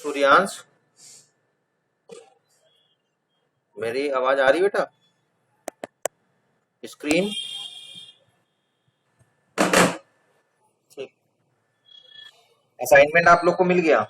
सूर्यांश, मेरी आवाज आ रही बेटा? स्क्रीन ठीक। असाइनमेंट आप लोग को मिल गया?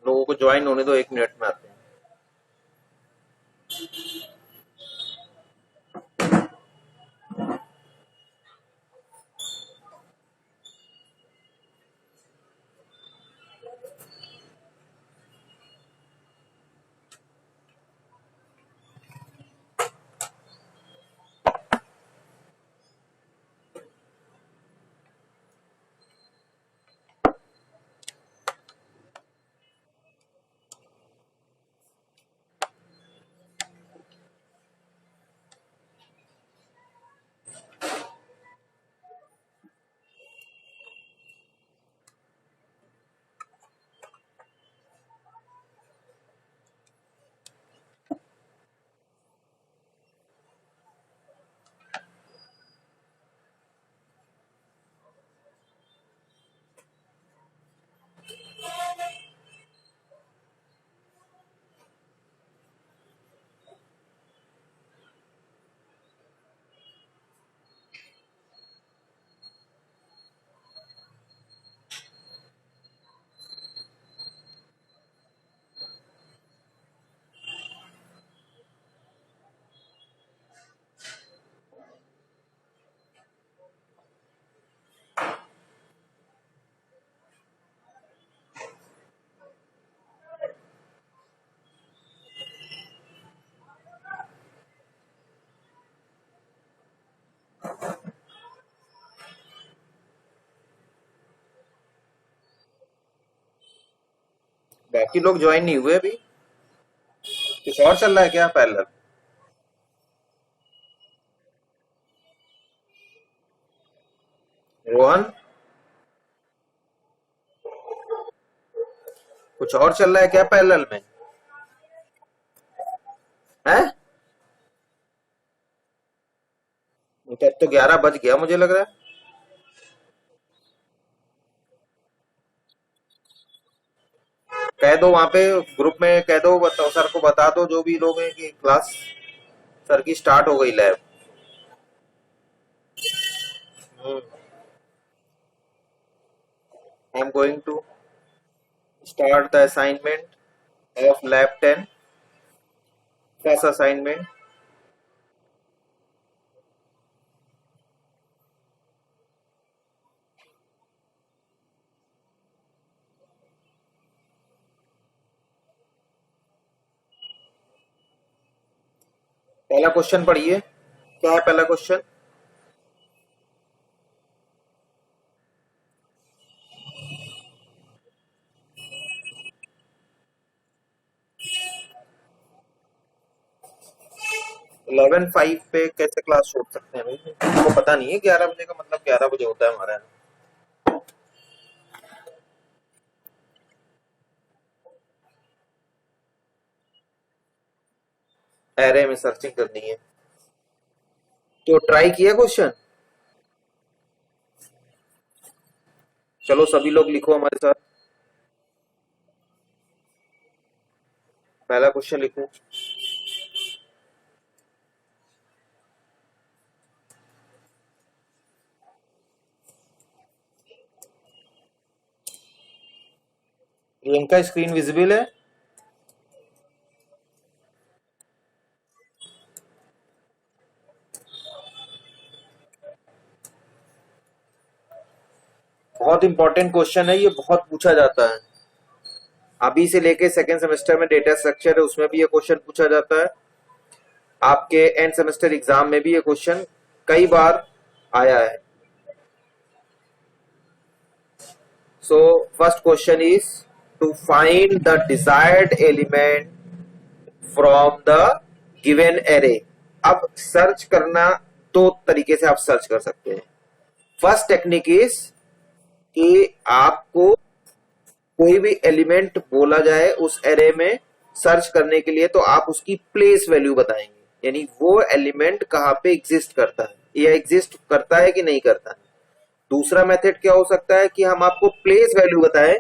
लोगों को ज्वाइन होने दो, 1 मिनट में आते हैं। बाकी लोग ज्वाइन नहीं हुए अभी? कुछ और चल रहा है क्या पैरेलल? रोहन, कुछ और चल रहा है क्या पैरेलल में? है? तो अब तो 11 बज गया मुझे लग रहा है। कह दो वहां पे, ग्रुप में कह दो, बताओ सर को, बता दो जो भी लोग हैं कि क्लास सर की स्टार्ट हो गई, lab. I am going to start the assignment of lab 10 first assignment। पहला क्वेश्चन पढ़िए, क्या है पहला क्वेश्चन? इलेवन फाइव पे कैसे क्लास छोड़ सकते हैं भाई? आपको पता नहीं है 11 बजे का मतलब 11 बजे होता है हमारा? एरे में सर्चिंग करनी है तो ट्राई किया क्वेश्चन? चलो सभी लोग लिखो हमारे साथ, पहला क्वेश्चन लिखो। प्रियंका, स्क्रीन विजिबल है? बहुत इंपॉर्टेंट क्वेश्चन है ये, बहुत पूछा जाता है। अभी से लेके सेकेंड सेमेस्टर में डेटा स्ट्रक्चर है, उसमें भी ये क्वेश्चन पूछा जाता है। आपके एंड सेमेस्टर एग्जाम में भी ये क्वेश्चन कई बार आया है। So first question is to find the desired element from the given array. अब सर्च करना दो तरीके से आप सर्च कर सकते हैं। फर्स्ट टेक्निक इज कि आपको कोई भी एलिमेंट बोला जाए उस एरे में सर्च करने के लिए, तो आप उसकी प्लेस वैल्यू बताएंगे, यानी वो एलिमेंट कहां पे एग्जिस्ट करता है या एग्जिस्ट करता है कि नहीं करता है। दूसरा मेथड क्या हो सकता है कि हम आपको प्लेस वैल्यू बताएं,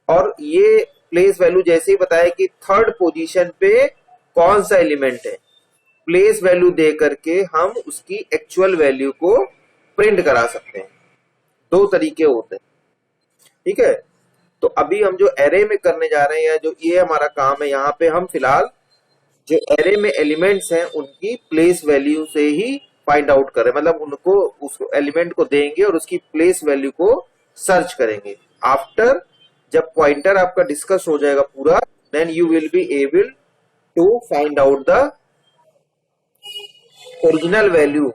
और ये प्लेस वैल्यू जैसे ही बताए कि थर्ड पोजीशन पे कौन सा एलिमेंट है, प्लेस वैल्यू दे करके हम उसकी एक्चुअल वैल्यू को प्रिंट करा सकते हैं। दो तरीके होते हैं, ठीक है। तो अभी हम जो एरे में करने जा रहे हैं, या जो ये हमारा काम है, यहाँ पे हम फिलहाल जो एरे में एलिमेंट्स हैं उनकी प्लेस वैल्यू से ही फाइंड आउट करें, मतलब उनको उस एलिमेंट को देंगे और उसकी प्लेस वैल्यू को सर्च करेंगे। आफ्टर जब पॉइंटर आपका डिस्कस हो जाएगा पूरा, then you will be able to find out the original value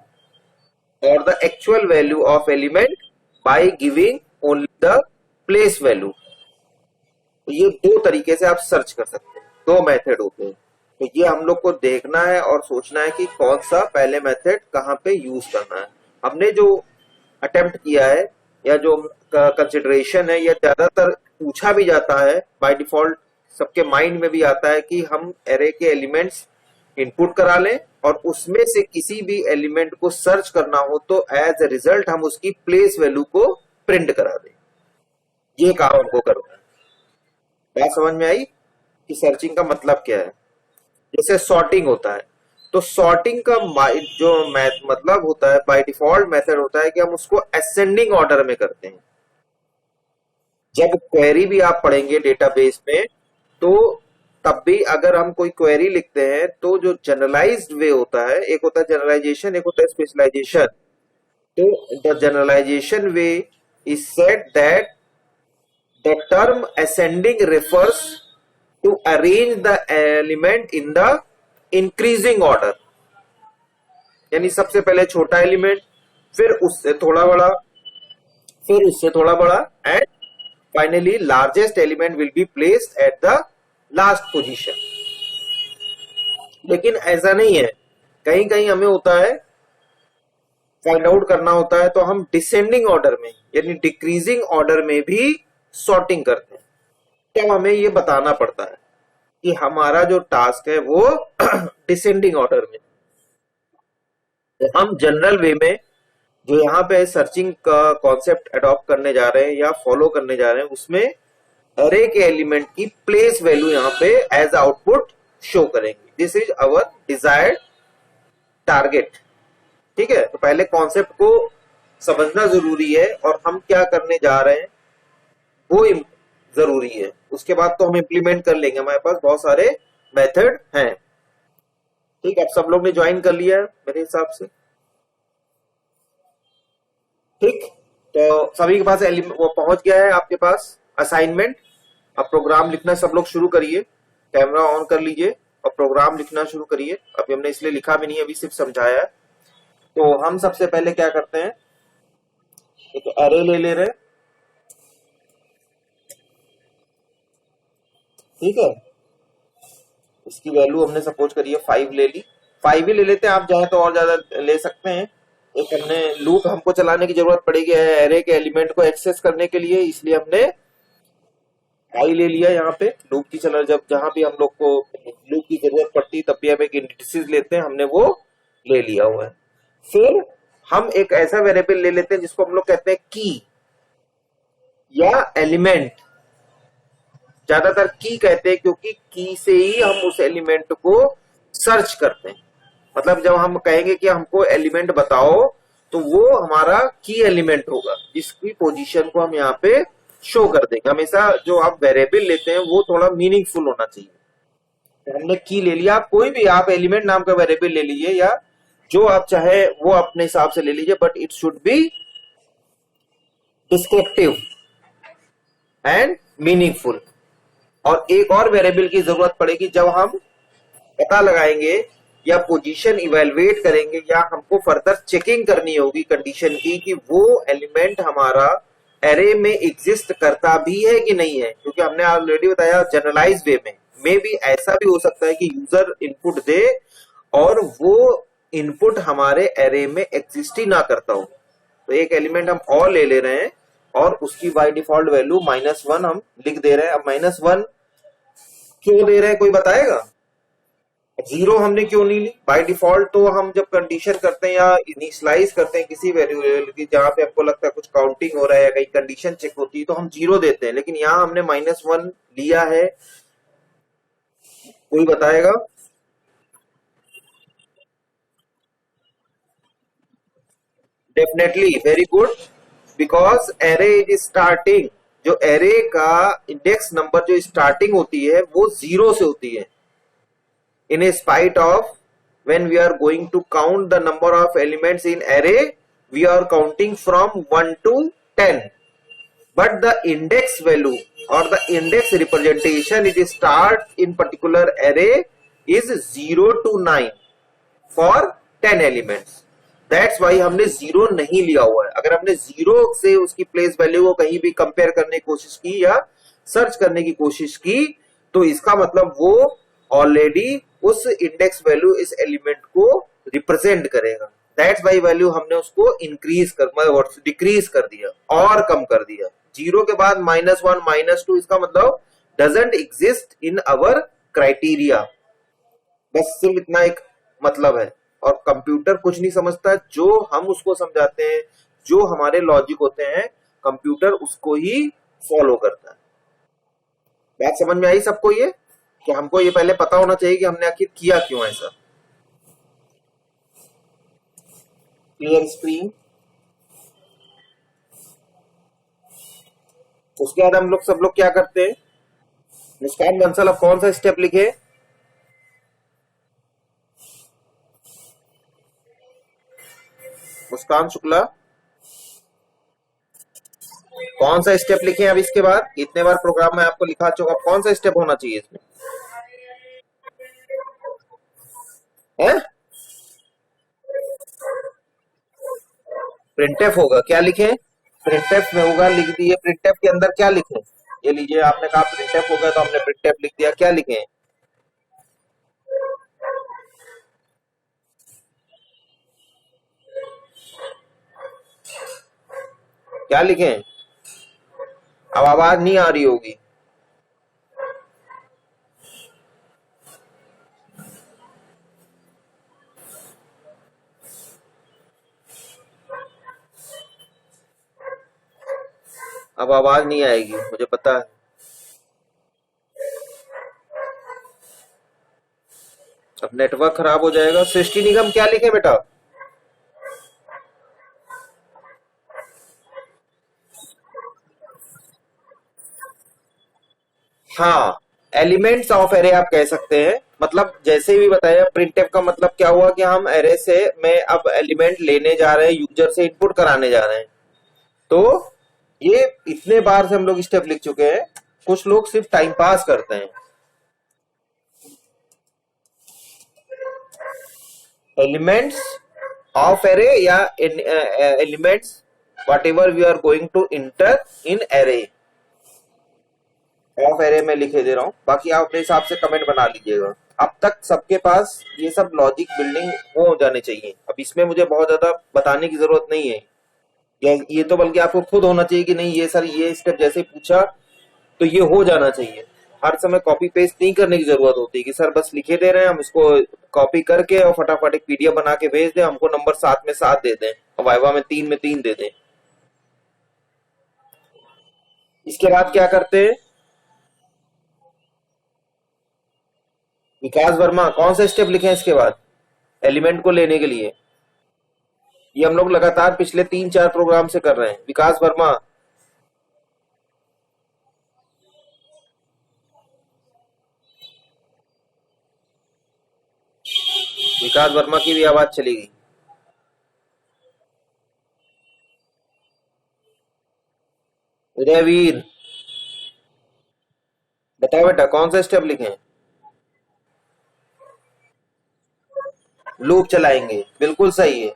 और the actual value of element by giving only the place value. ये दो तरीके से आप सर्च कर सकते हैं, दो मेथड होते हैं। तो ये हम लोग को देखना है और सोचना है कि कौन सा पहले मेथड कहां पे यूज करना है। हमने जो अटेम्प्ट किया है या जो कंसिडरेशन है, या ज्यादातर पूछा भी जाता है बाय डिफॉल्ट, सबके माइंड में भी आता है कि हम एरे के एलिमेंट्स इनपुट करा लें और उसमें से किसी भी एलिमेंट को सर्च करना हो तो एज ए रिजल्ट हम उसकी प्लेस वैल्यू को प्रिंट करा दें। ये काम हमको करना है। बात समझ में आई कि सर्चिंग का मतलब क्या है? जैसे सॉर्टिंग होता है, तो सॉर्टिंग का जो मतलब होता है, बाय डिफॉल्ट मेथड होता है कि हम उसको असेंडिंग ऑर्डर में करते हैं। जब क्वेरी भी आप पढ़ेंगे डेटाबेस में, तो तब भी अगर हम कोई क्वेरी लिखते हैं तो जो जनरलाइज्ड वे होता है, एक होता है जनरलाइजेशन, एक होता है स्पेशलाइजेशन। तो the generalisation way is said that the term ascending refers to arrange the element in the increasing order, यानी सबसे पहले छोटा एलिमेंट, फिर उससे थोड़ा बड़ा, फिर उससे थोड़ा बड़ा, and finally largest element will be placed at the last position. लेकिन ऐसा नहीं है, कहीं कहीं हमें होता है फाइंड आउट करना होता है, तो हम डिसेंडिंग ऑर्डर में यानी डिक्रीजिंग ऑर्डर में भी सॉर्टिंग करते हैं। तब हमें ये बताना पड़ता है कि हमारा जो टास्क है वो डिसेंडिंग ऑर्डर में। तो हम जनरल वे में जो यहाँ पे सर्चिंग का कॉन्सेप्ट अडॉप्ट करने जा रहे हैं या फॉलो करने जा रहे हैं, उसमें एरे के एलिमेंट की प्लेस वैल्यू यहाँ पे एज आउटपुट शो करेंगे। This is our desired target, ठीक है। तो पहले कॉन्सेप्ट को समझना जरूरी है और हम क्या करने जा रहे हैं वो जरूरी है। उसके बाद तो हम इम्प्लीमेंट कर लेंगे, हमारे पास बहुत सारे मेथड हैं। ठीक है, अब सब लोग ने ज्वाइन कर लिया है मेरे हिसाब से। ठीक, तो सभी के पास वो पहुंच गया है आपके पास असाइनमेंट। अब प्रोग्राम लिखना सब लोग शुरू करिए, कैमरा ऑन कर लीजिए और प्रोग्राम लिखना शुरू करिए। अभी हमने इसलिए लिखा भी नहीं, अभी सिर्फ समझाया है। तो हम सबसे पहले क्या करते हैं, एक एरे ले रहे हैं, ठीक है। इसकी वैल्यू हमने सपोज करिए 5 ले ली, 5 ही ले लेते हैं, आप चाहे तो और ज्यादा ले सकते हैं। एक हमने लूप हमको चलाने की जरूरत पड़ेगी एरे के एलिमेंट को एक्सेस करने के लिए, इसलिए हमने आई ले लिया। यहाँ पे लूप की चला, जब जहां भी हम लोग को लूप की जरूरत पड़ती तब भी हम एक इंडिसेस लेते हैं, हमने वो ले लिया हुआ है। फिर हम एक ऐसा वेरिएबल ले लेते हैं जिसको हम लोग कहते हैं की या एलिमेंट। ज्यादातर की कहते हैं क्योंकि की से ही हम उस एलिमेंट को सर्च करते हैं। मतलब जब हम कहेंगे कि हमको एलिमेंट बताओ, तो वो हमारा की एलिमेंट होगा जिसकी पोजीशन को हम यहाँ पे शो कर देंगे। हमेशा जो आप वेरिएबल लेते हैं वो थोड़ा मीनिंगफुल होना चाहिए। तो हमने की ले लिया, कोई भी आप एलिमेंट नाम का वेरिएबल ले लीजिए या जो आप चाहे वो अपने हिसाब से ले लीजिए, but it should be descriptive and meaningful. और एक और वेरिएबल की जरूरत पड़ेगी जब हम पता लगाएंगे या पोजीशन इवेलुएट करेंगे या हमको फर्दर चेकिंग करनी होगी कंडीशन की कि वो एलिमेंट हमारा एरे में एग्जिस्ट करता भी है कि नहीं है, क्योंकि हमने ऑलरेडी बताया जनरलाइज वे में भी ऐसा भी हो सकता है कि यूजर इनपुट दे और वो इनपुट हमारे एरे में एग्जिस्ट ही ना करता हो। तो एक एलिमेंट हम और ले ले रहे हैं और उसकी बाय डिफॉल्ट वैल्यू -1 हम लिख दे रहे हैं। अब -1 क्यों दे रहे हैं, कोई बताएगा? 0 हमने क्यों नहीं ली बाय डिफॉल्ट? तो हम जब कंडीशन करते हैं या इनिशियलाइज करते हैं किसी वेरिएबल की, जहां पे हमको लगता है कुछ काउंटिंग हो रहा है, कहीं कंडीशन चेक होती है, तो हम 0 देते हैं, लेकिन यहाँ हमने -1 लिया है। कोई बताएगा? Definitely, very good, because array is starting, जो एरे का इंडेक्स नंबर जो स्टार्टिंग होती है वो 0 से होती है। In spite of when we are going to count the number of elements in array, we are counting from 1 to 10, but the index value or the index representation it start in particular array is 0 to 9 for 10 elements. That's why हमने 0 नहीं लिया हुआ है। अगर हमने 0 से उसकी place value को कहीं भी कंपेयर करने की कोशिश की या सर्च करने की कोशिश की, तो इसका मतलब वो ऑलरेडी उस इंडेक्स वैल्यू इस एलिमेंट को रिप्रेजेंट करेगा। दैट्स वाई वैल्यू हमने उसको इंक्रीज कर मतलब डिक्रीज कर दिया और कम कर दिया। 0 के बाद -1 -2 इसका मतलब doesn't exist in our criteria. बस सिर्फ इतना एक मतलब है। और कंप्यूटर कुछ नहीं समझता, जो हम उसको समझाते हैं, जो हमारे लॉजिक होते हैं, कंप्यूटर उसको ही फॉलो करता है। बात समझ में आई सबको? ये कि हमको ये पहले पता होना चाहिए कि हमने आखिर किया क्यों ऐसा। Clear screen? उसके बाद हम लोग सब लोग क्या करते हैं? मुस्कान बंसल अब कौन सा स्टेप लिखे? मुस्कान शुक्ला कौन सा स्टेप लिखे? अब इसके बाद इतने बार प्रोग्राम में आपको लिखा चुका, अब कौन सा स्टेप होना चाहिए इसमें? है प्रिंटफ होगा। क्या लिखे? प्रिंटफ में होगा, लिख दिए। प्रिंटफ के अंदर क्या लिखे? ये लीजिए, आपने कहा प्रिंटफ होगा तो हमने प्रिंटफ लिख दिया। क्या लिखे? क्या लिखे? अब आवाज नहीं आ रही होगी। अब आवाज नहीं आएगी, मुझे पता है। अब नेटवर्क खराब हो जाएगा। सृष्टि निगम क्या लिखे बेटा? हाँ, एलिमेंट्स ऑफ एरे आप कह सकते हैं। मतलब जैसे भी बताया, प्रिंटफ का मतलब क्या हुआ कि हम एरे से में अब एलिमेंट लेने जा रहे हैं, यूजर से इनपुट कराने जा रहे हैं। तो ये इतने बार से हम लोग स्टेप लिख चुके हैं। कुछ लोग सिर्फ टाइम पास करते हैं। एलिमेंट्स ऑफ एरे या elements whatever we are going to enter in array. Of array में लिखे दे रहा हूं, बाकी आप अपने हिसाब से कमेंट बना लीजिएगा। अब तक सबके पास ये सब लॉजिक बिल्डिंग हो जाने चाहिए। अब इसमें मुझे बहुत ज्यादा बताने की जरूरत नहीं है। ये तो बल्कि आपको खुद होना चाहिए कि नहीं, ये सर ये स्टेप जैसे पूछा तो ये हो जाना चाहिए। हर समय कॉपी पेस्ट नहीं करने की जरूरत होती कि सर बस लिखे दे रहे हैं, हम इसको कॉपी करके और फटाफट एक पीडीएफ बना के भेज दें, हमको नंबर 7 में 7 दे दें और वाइवा में 3 में 3 दे दें। इसके बाद क्या करते हैं? विकास वर्मा कौन सा स्टेप लिखे इसके बाद एलिमेंट को लेने के लिए? ये हम लोग लगातार पिछले 3-4 प्रोग्राम से कर रहे हैं। विकास वर्मा, विकास वर्मा की भी आवाज चली गई। उदयवीर बताओ बेटा, कौन सा स्टेप लिखें? लूप चलाएंगे, बिल्कुल सही है,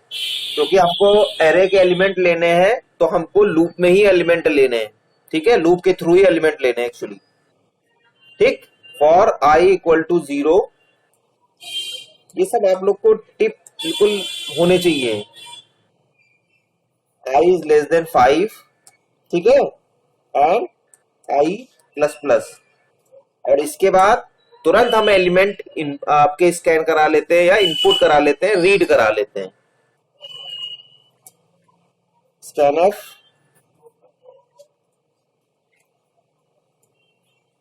क्योंकि हमको एरे के एलिमेंट लेने हैं तो हमको लूप में ही एलिमेंट लेने हैं, ठीक है, लूप के थ्रू ही एलिमेंट लेने हैं एक्चुअली, ठीक। फॉर आई इक्वल टू 0, ये सब आप लोग को टिप बिल्कुल होने चाहिए। आई इज लेस देन 5, ठीक है, एंड आई प्लस प्लस, और इसके बाद तुरंत हम एलिमेंट आपके स्कैन करा लेते हैं या इनपुट करा लेते हैं, रीड करा लेते हैं। स्कैन ऑफ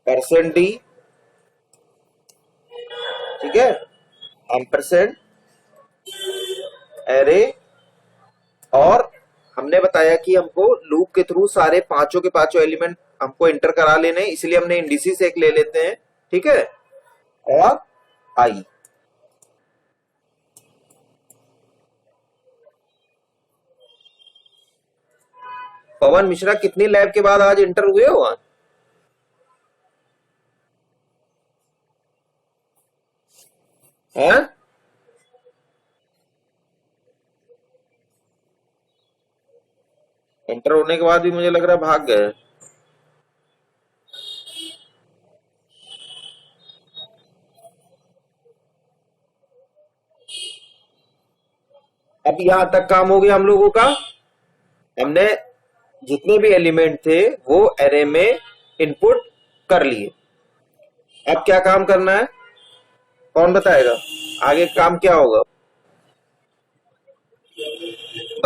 %d, ठीक है, एम्परसेंड एरे, और हमने बताया कि हमको लूप के थ्रू सारे पांचों के पांचों एलिमेंट हमको एंटर करा लेने, इसलिए हमने इंडिसेस एक ले लेते हैं, ठीक है, और आई। पवन मिश्रा कितनी लैब के बाद आज इंटर हुए हो? हैं? इंटर होने के बाद भी मुझे लग रहा है भाग गए। अब यहां तक काम हो गया हम लोगों का। हमने जितने भी एलिमेंट थे वो एरे में इनपुट कर लिए। अब क्या काम करना है, कौन बताएगा? आगे काम क्या होगा?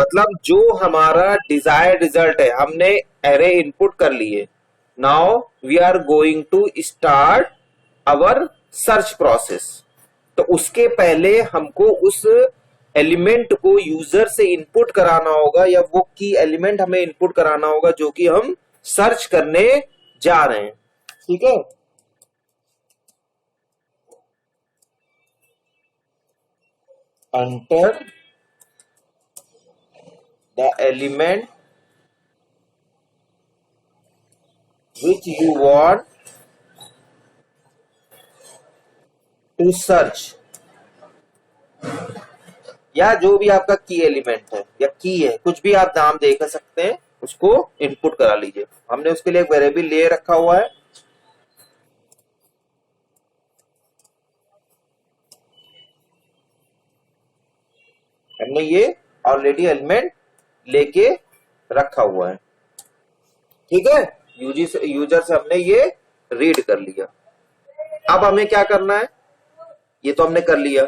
मतलब जो हमारा डिजायर्ड रिजल्ट है, हमने एरे इनपुट कर लिए। Now we are going to start our search process. तो उसके पहले हमको उस एलिमेंट को यूजर से इनपुट कराना होगा, या वो की एलिमेंट हमें इनपुट कराना होगा जो कि हम सर्च करने जा रहे हैं, ठीक है। Enter the element which you want to search, या जो भी आपका की एलिमेंट है या की है, कुछ भी आप नाम दे सकते हैं, उसको इनपुट करा लीजिए। हमने उसके लिए एक वेरिएबल ले रखा हुआ है, हमने ये ऑलरेडी एलिमेंट लेके रखा हुआ है, ठीक है। यूजर से हमने ये रीड कर लिया। अब हमें क्या करना है, ये तो हमने कर लिया।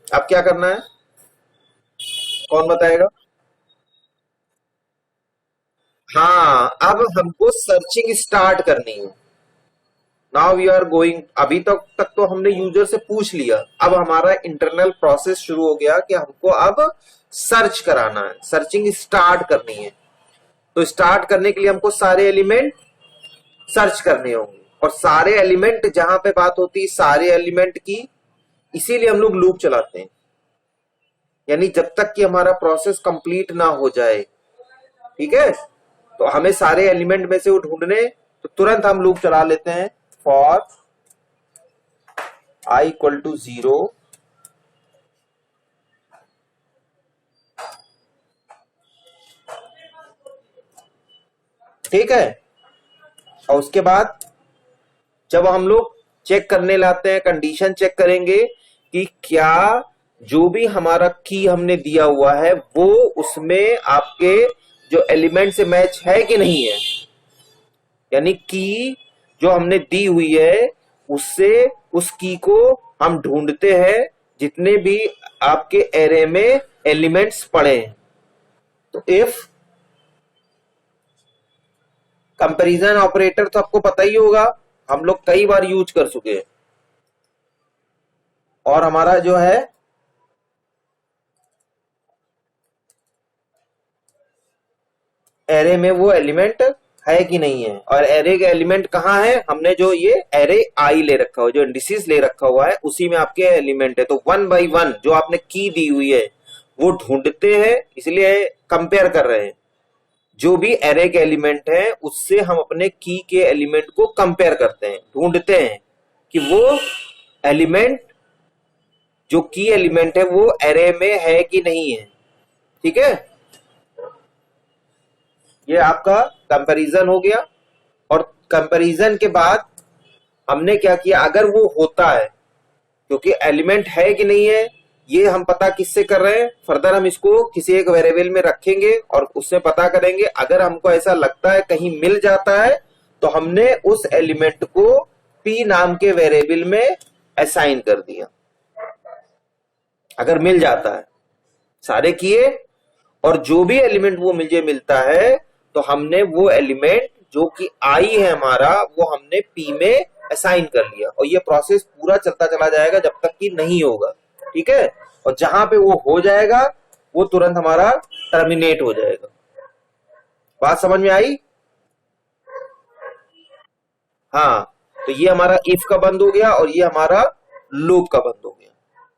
अब क्या करना है, कौन बताएगा? हाँ, अब हमको सर्चिंग स्टार्ट करनी है। नाउ वी आर गोइंग, अभी तक तो हमने यूजर से पूछ लिया, अब हमारा इंटरनल प्रोसेस शुरू हो गया कि हमको अब सर्च कराना है, सर्चिंग स्टार्ट करनी है। तो स्टार्ट करने के लिए हमको सारे एलिमेंट सर्च करने होंगे, और सारे एलिमेंट जहां पे बात होती है सारे एलिमेंट की, इसीलिए हम लोग लूप चलाते हैं, यानी जब तक कि हमारा प्रोसेस कंप्लीट ना हो जाए, ठीक है। तो हमें सारे एलिमेंट में से वो ढूंढने, तो तुरंत हम लूप चला लेते हैं। फॉर आई इक्वल टू 0, ठीक है। और उसके बाद जब हम लोग चेक करने लाते हैं, कंडीशन चेक करेंगे कि क्या जो भी हमारा की हमने दिया हुआ है वो उसमें आपके जो एलिमेंट से मैच है कि नहीं है, यानी की जो हमने दी हुई है उससे उस की को हम ढूंढते हैं जितने भी आपके एरे में एलिमेंट्स पड़े हैं। तो इफ कंपैरिजन ऑपरेटर तो आपको पता ही होगा, हम लोग कई बार यूज कर चुके हैं, और हमारा जो है एरे में वो एलिमेंट है कि नहीं है, और एरे के एलिमेंट कहाँ है, हमने जो ये एरे आई ले रखा हुआ, जो इंडिसेस ले रखा हुआ है उसी में आपके एलिमेंट है। तो 1 बाई 1 जो आपने की दी हुई है वो ढूंढते हैं, इसलिए कंपेयर कर रहे हैं। जो भी एरे के एलिमेंट है उससे हम अपने की के एलिमेंट को कंपेयर करते हैं, ढूंढते हैं कि वो एलिमेंट जो की एलिमेंट है वो एरे में है कि नहीं है, ठीक है। ये आपका कंपैरिजन हो गया। और कंपैरिजन के बाद हमने क्या किया, अगर वो होता है, क्योंकि एलिमेंट है कि नहीं है ये हम पता किससे कर रहे हैं, फर्दर हम इसको किसी एक वेरिएबल में रखेंगे और उससे पता करेंगे। अगर हमको ऐसा लगता है कहीं मिल जाता है तो हमने उस एलिमेंट को p नाम के वेरिएबल में असाइन कर दिया। अगर मिल जाता है, सारे किए, और जो भी एलिमेंट वो मुझे मिलता है तो हमने वो एलिमेंट जो कि i है हमारा, वो हमने p में असाइन कर लिया। और ये प्रोसेस पूरा चलता चला जाएगा जब तक कि नहीं होगा, ठीक है। और जहां पे वो हो जाएगा वो तुरंत हमारा टर्मिनेट हो जाएगा। बात समझ में आई? हाँ, तो ये हमारा इफ का बंद हो गया और ये हमारा लूप का बंद हो गया,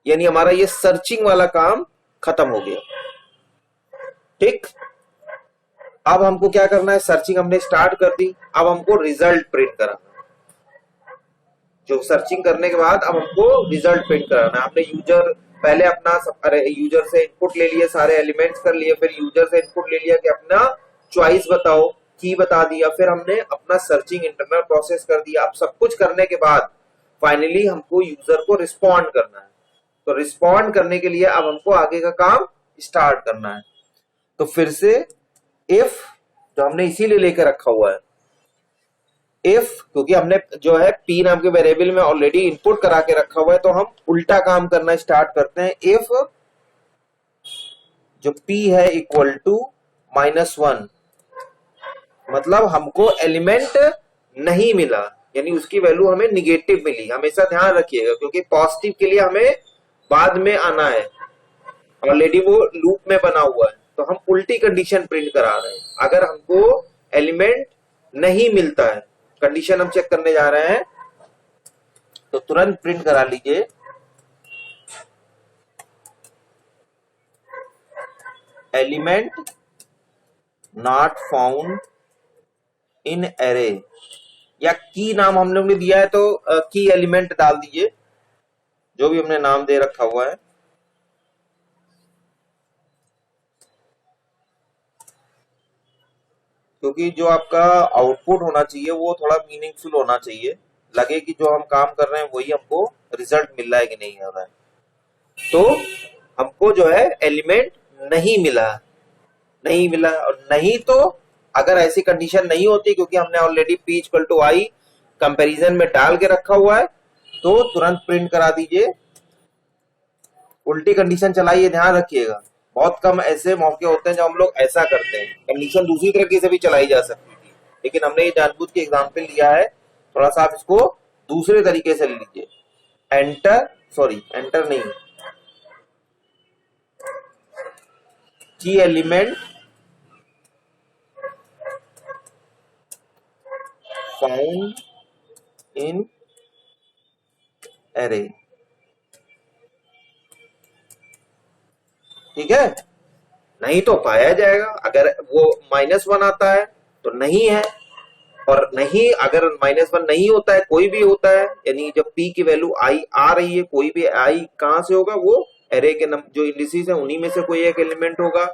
यानी हमारा ये सर्चिंग वाला काम खत्म हो गया। ठीक, अब हमको क्या करना है, सर्चिंग हमने स्टार्ट कर दी, अब हमको रिजल्ट प्रिंट कराना है। जो सर्चिंग करने के बाद अब हमको रिजल्ट प्रिंट कराना है। हमने यूजर पहले अपना यूजर से इनपुट ले लिए, सारे एलिमेंट्स कर लिए, फिर यूजर से इनपुट ले लिया कि अपना चॉइस बताओ, की बता दिया, फिर हमने अपना सर्चिंग इंटरनल प्रोसेस कर दिया। अब सब कुछ करने के बाद फाइनली हमको यूजर को रिस्पॉन्ड करना है। तो रिस्पॉन्ड करने के लिए अब हमको आगे का काम स्टार्ट करना है। तो फिर से इफ, जो हमने इसीलिए लेकर रखा हुआ है, इफ, क्योंकि हमने जो है p नाम के वेरिएबल में ऑलरेडी इनपुट करा के रखा हुआ है, तो हम उल्टा काम करना स्टार्ट करते हैं। इफ जो p है इक्वल टू -1, मतलब हमको एलिमेंट नहीं मिला, यानी उसकी वैल्यू हमें निगेटिव मिली। हमेशा ध्यान रखिएगा, क्योंकि पॉजिटिव के लिए हमें बाद में आना है, ऑलरेडी वो लूप में बना हुआ है। तो हम उल्टी कंडीशन प्रिंट करा रहे हैं। अगर हमको एलिमेंट नहीं मिलता है, कंडीशन हम चेक करने जा रहे हैं, तो तुरंत प्रिंट करा लीजिए element not found in array, या की नाम हम लोग ने दिया है तो की एलिमेंट डाल दीजिए, जो भी हमने नाम दे रखा हुआ है। क्योंकि जो आपका आउटपुट होना चाहिए वो थोड़ा मीनिंगफुल होना चाहिए, लगे कि जो हम काम कर रहे हैं वही हमको रिजल्ट मिल रहा है कि नहीं हो रहा है। तो हमको जो है एलिमेंट नहीं मिला, नहीं मिला, और नहीं तो अगर ऐसी कंडीशन नहीं होती, क्योंकि हमने already p equal to i comparison में डाल के रखा हुआ है, तो तुरंत प्रिंट करा दीजिए। उल्टी कंडीशन चलाइए, ध्यान रखिएगा। बहुत कम ऐसे मौके होते हैं जब हम लोग ऐसा करते हैं। कंडीशन दूसरी तरीके से भी चलाई जा सकती थी, लेकिन हमने ये जानबूझ के एग्जाम्पल लिया है। थोड़ा सा आप इसको दूसरे तरीके से लीजिए। एंटर, सॉरी एंटर नहीं, की एलिमेंट फाउंड इन एरे, ठीक है। नहीं तो पाया जाएगा। अगर वो -1 आता है तो नहीं है, और नहीं, अगर -1 नहीं होता है, कोई भी होता है, यानी जब p की वैल्यू i आ रही है, कोई भी i कहां से होगा, वो एरे के जो इंडिसेस है उन्हीं में से कोई एक एलिमेंट होगा,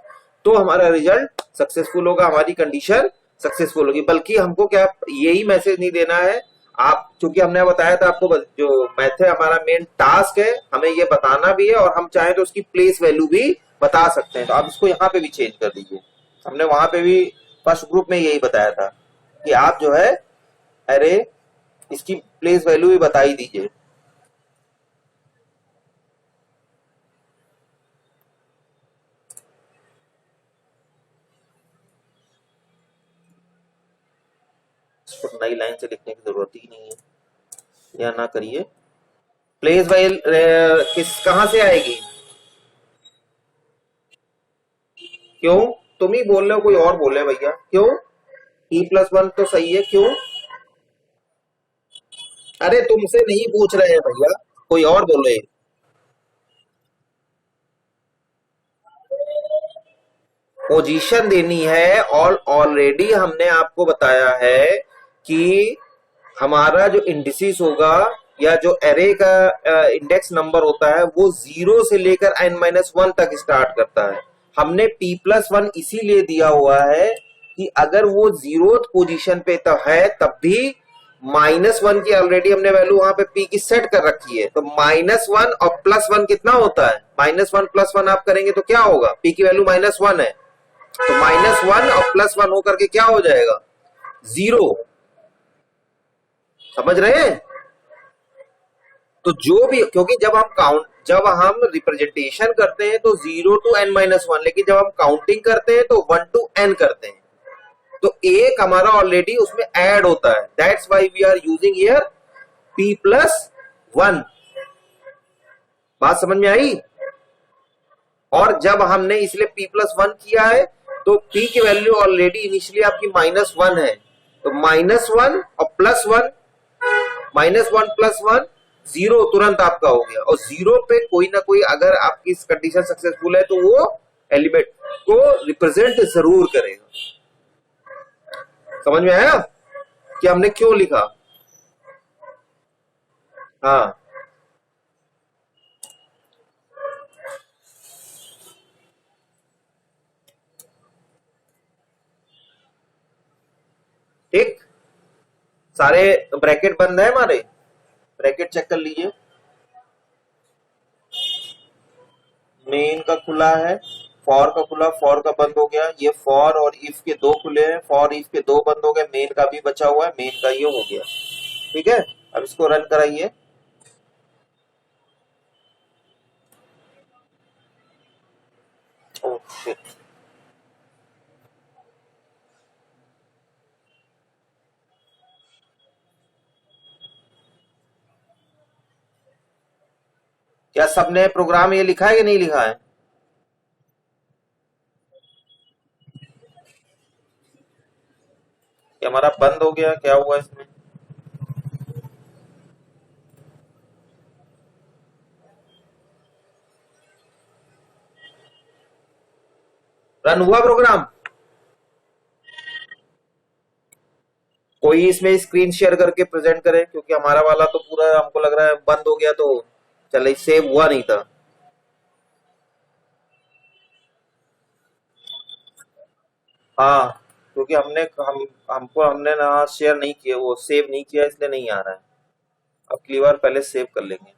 तो हमारा रिजल्ट सक्सेसफुल होगा, हमारी कंडीशन सक्सेसफुल होगी। बल्कि हमको क्या यही मैसेज नहीं देना है आप, क्योंकि हमने बताया था आपको, जो मैथ है हमारा मेन टास्क है, हमें ये बताना भी है, और हम चाहें तो उसकी प्लेस वैल्यू भी बता सकते हैं। तो आप इसको यहाँ पे भी चेंज कर दीजिए। हमने वहां पे भी फर्स्ट ग्रुप में यही बताया था कि आप जो है अरे इसकी प्लेस वैल्यू भी बता ही दीजिए। इसको नई लाइन से लिखने की जरूरत ही नहीं है, या ना करिए। प्लेस वैल्यू कहां से आएगी? क्यों तुम ही बोल रहे हो, कोई और बोले भैया? क्यों p+1 तो सही है, क्यों? अरे तुमसे नहीं पूछ रहे हैं भैया, कोई और बोले। पोजीशन देनी है, और ऑलरेडी हमने आपको बताया है कि हमारा जो इंडिसेस होगा, या जो एरे का इंडेक्स नंबर होता है, वो 0 से लेकर n-1 तक स्टार्ट करता है। हमने p+1 इसीलिए दिया हुआ है कि अगर वो 0th पोजीशन पे तो है तब भी -1 की ऑलरेडी हमने वैल्यू वहां पे पी की सेट कर रखी है, तो -1 और +1 कितना होता है, -1 +1 आप करेंगे तो क्या होगा, पी की वैल्यू -1 है, तो -1 और +1 होकर के क्या हो जाएगा 0। समझ रहे हैं? तो जो भी, क्योंकि जब हम रिप्रेजेंटेशन करते हैं तो 0 to n-1, लेकिन जब हम काउंटिंग करते हैं तो 1 to n करते हैं, तो एक हमारा ऑलरेडी उसमें ऐड होता है, that's why we are using here p+1। बात समझ में आई? और जब हमने इसलिए p+1 किया है तो p की वैल्यू ऑलरेडी इनिशियली आपकी -1 है, तो -1 और +1, -1 +1 0 तुरंत आपका हो गया, और 0 पे कोई ना कोई अगर आपकी कंडीशन सक्सेसफुल है तो वो एलिमेंट को रिप्रेजेंट जरूर करेगा। समझ में आया कि हमने क्यों लिखा? हाँ, ठीक, सारे ब्रैकेट बंद है हमारे, ब्रैकेट चेक कर लीजिए, मेन का खुला है, फॉर का खुला, फॉर का बंद हो गया, ये फॉर और इफ के दो खुले हैं, फॉर इफ के दो बंद हो गए, मेन का भी बचा हुआ है, मेन का ये हो गया। ठीक है, अब इसको रन कराइए। ओके, क्या सबने प्रोग्राम ये लिखा है कि नहीं लिखा है? क्या हमारा बंद हो गया, क्या हुआ इसमें? रन हुआ प्रोग्राम? कोई इसमें स्क्रीन शेयर करके प्रेजेंट करे, क्योंकि हमारा वाला तो पूरा हमको लग रहा है बंद हो गया, तो चले सेव हुआ नहीं था। हाँ, क्योंकि हमने ना शेयर नहीं किया, वो सेव नहीं किया, इसलिए नहीं आ रहा है। अब अगली बार पहले सेव कर लेंगे।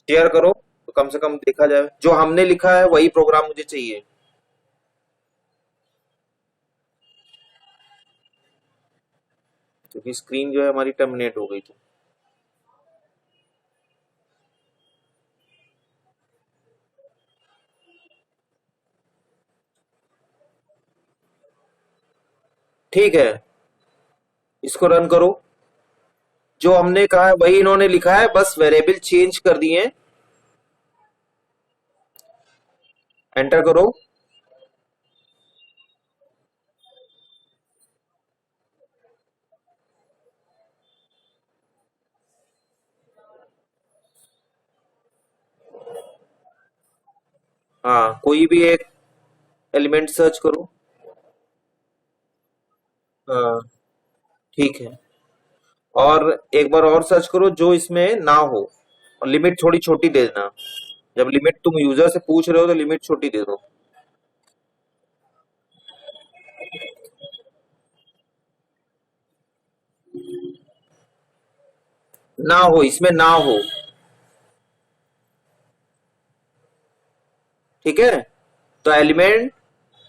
शेयर करो तो कम से कम देखा जाए, जो हमने लिखा है वही प्रोग्राम मुझे चाहिए। क्योंकि स्क्रीन जो है हमारी टर्मिनेट हो गई थी। ठीक है, इसको रन करो, जो हमने कहा है वही इन्होंने लिखा है, बस वेरिएबल चेंज कर दिए हैं। एंटर करो। हाँ, कोई भी एक एलिमेंट सर्च करो। हाँ, ठीक है, और एक बार और सर्च करो जो इसमें ना हो, और लिमिट थोड़ी छोटी दे देना। जब लिमिट तुम यूजर से पूछ रहे हो तो लिमिट छोटी दे दो। ना हो, इसमें ना हो। ठीक है, तो element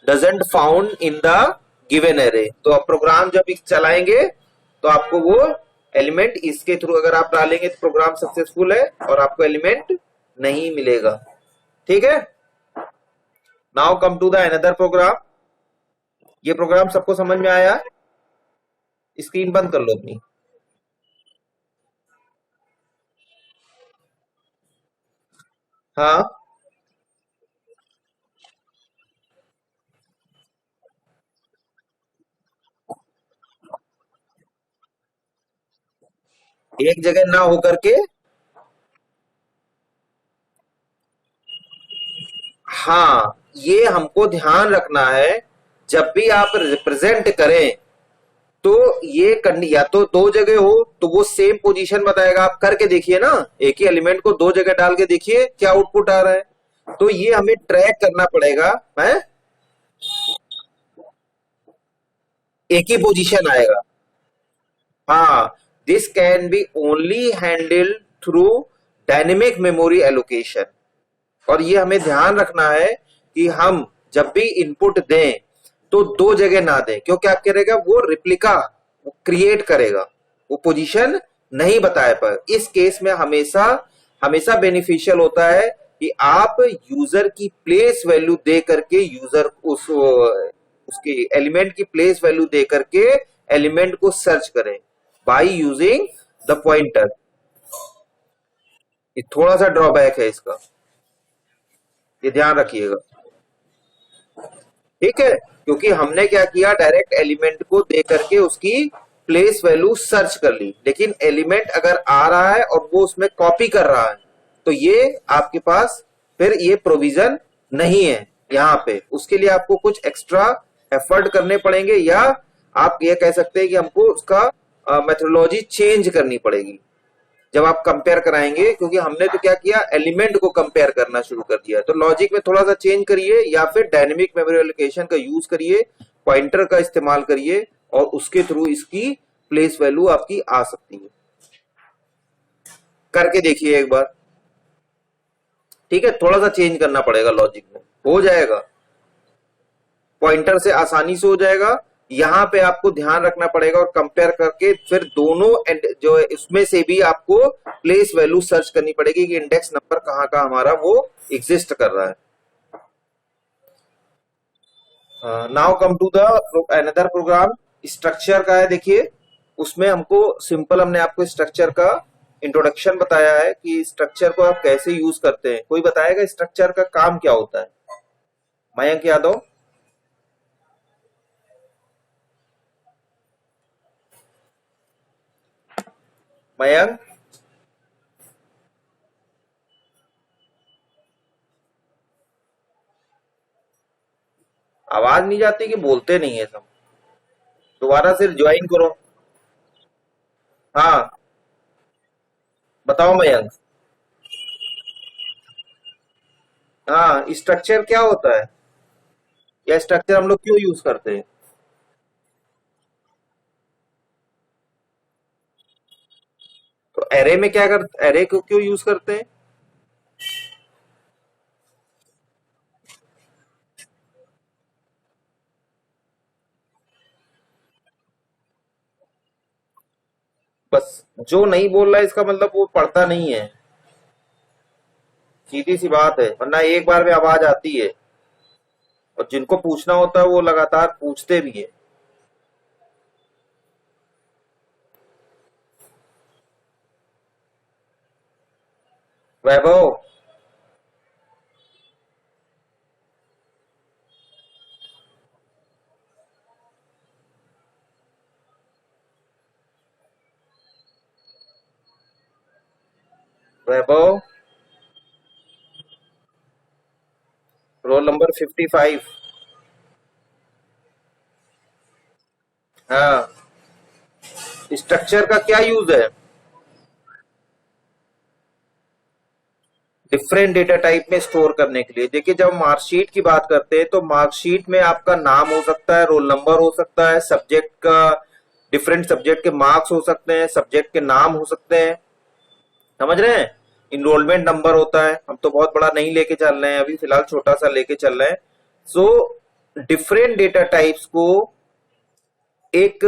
doesn't found in the given array, तो अब प्रोग्राम जब चलाएंगे तो आपको वो एलिमेंट इसके थ्रू अगर आप डालेंगे तो प्रोग्राम सक्सेसफुल है, और आपको एलिमेंट नहीं मिलेगा। ठीक है, now come to the another program. ये प्रोग्राम सबको समझ में आया? स्क्रीन बंद कर लो अपनी। हाँ, एक जगह ना होकर के, हाँ, ये हमको ध्यान रखना है, जब भी आप रिप्रेजेंट करें तो ये या तो दो जगह हो तो वो सेम पोजीशन बताएगा, आप करके देखिए ना, एक ही एलिमेंट को दो जगह डाल के देखिए क्या आउटपुट आ रहा है, तो ये हमें ट्रैक करना पड़ेगा है। एक ही पोजीशन आएगा। हाँ, this can be only handled through dynamic memory allocation. और ये हमें ध्यान रखना है कि हम जब भी इनपुट दें तो दो जगह ना दें, क्योंकि आप करेगा वो रिप्लिका क्रिएट करेगा, वो पोजीशन नहीं बताए पर। इस केस में हमेशा हमेशा बेनिफिशियल होता है कि आप यूजर की प्लेस वैल्यू दे करके यूजर उसकी एलिमेंट की प्लेस वैल्यू दे करके एलिमेंट को सर्च करें बाय यूजिंग द पॉइंटर। ये थोड़ा सा ड्रॉबैक है इसका, ये ध्यान रखिएगा। ठीक है, क्योंकि हमने क्या किया, डायरेक्ट एलिमेंट को दे करके उसकी प्लेस वैल्यू सर्च कर ली, लेकिन एलिमेंट अगर आ रहा है और वो उसमें कॉपी कर रहा है तो ये आपके पास फिर ये प्रोविजन नहीं है यहां पे। उसके लिए आपको कुछ एक्स्ट्रा एफर्ट करने पड़ेंगे, या आप ये कह सकते हैं कि हमको उसका मेथोडोलॉजी चेंज करनी पड़ेगी जब आप कंपेयर कराएंगे। क्योंकि हमने तो क्या किया, एलिमेंट को कंपेयर करना शुरू कर दिया। तो लॉजिक में थोड़ा सा चेंज करिए, या फिर डायनेमिक मेमोरी एलोकेशन का यूज करिए, पॉइंटर का इस्तेमाल करिए, और उसके थ्रू इसकी प्लेस वैल्यू आपकी आ सकती है। करके देखिए एक बार। ठीक है, थोड़ा सा चेंज करना पड़ेगा लॉजिक में, हो जाएगा। पॉइंटर से आसानी से हो जाएगा। यहां पे आपको ध्यान रखना पड़ेगा और कंपेयर करके फिर दोनों जो है इसमें से भी आपको प्लेस वैल्यू सर्च करनी पड़ेगी कि इंडेक्स नंबर कहां का हमारा वो एग्जिस्ट कर रहा है। Now come to the another program. Structure का है, देखिए उसमें हमको सिंपल, हमने आपको स्ट्रक्चर का इंट्रोडक्शन बताया है कि स्ट्रक्चर को आप कैसे यूज करते हैं। कोई बताएगा स्ट्रक्चर का काम क्या होता है? मयंक यादव। मयंक, आवाज नहीं जाती कि बोलते नहीं है सब? दोबारा से ज्वाइन करो। हाँ, बताओ मयंक। हाँ, स्ट्रक्चर क्या होता है, या स्ट्रक्चर हम लोग क्यों यूज करते हैं? तो एरे में क्या कर, एरे को क्यों यूज करते हैं? बस जो नहीं बोल रहा है इसका मतलब वो पढ़ता नहीं है, सीधी सी बात है। वरना एक बार में आवाज आती है, और जिनको पूछना होता है वो लगातार पूछते भी है। वैभव, वैभव, रोल नंबर 55। हाँ, स्ट्रक्चर का क्या यूज है? डिफरेंट डेटा टाइप में स्टोर करने के लिए। देखिए, जब मार्कशीट की बात करते हैं तो मार्कशीट में आपका नाम हो सकता है, रोल नंबर हो सकता है, सब्जेक्ट का, डिफरेंट सब्जेक्ट के मार्क्स हो सकते हैं, सब्जेक्ट के नाम हो सकते हैं, समझ रहे हैं? इनरोलमेंट नंबर होता है। हम तो बहुत बड़ा नहीं लेके चल रहे हैं अभी, फिलहाल छोटा सा लेके चल रहे हैं। सो डिफरेंट डेटा टाइप्स को एक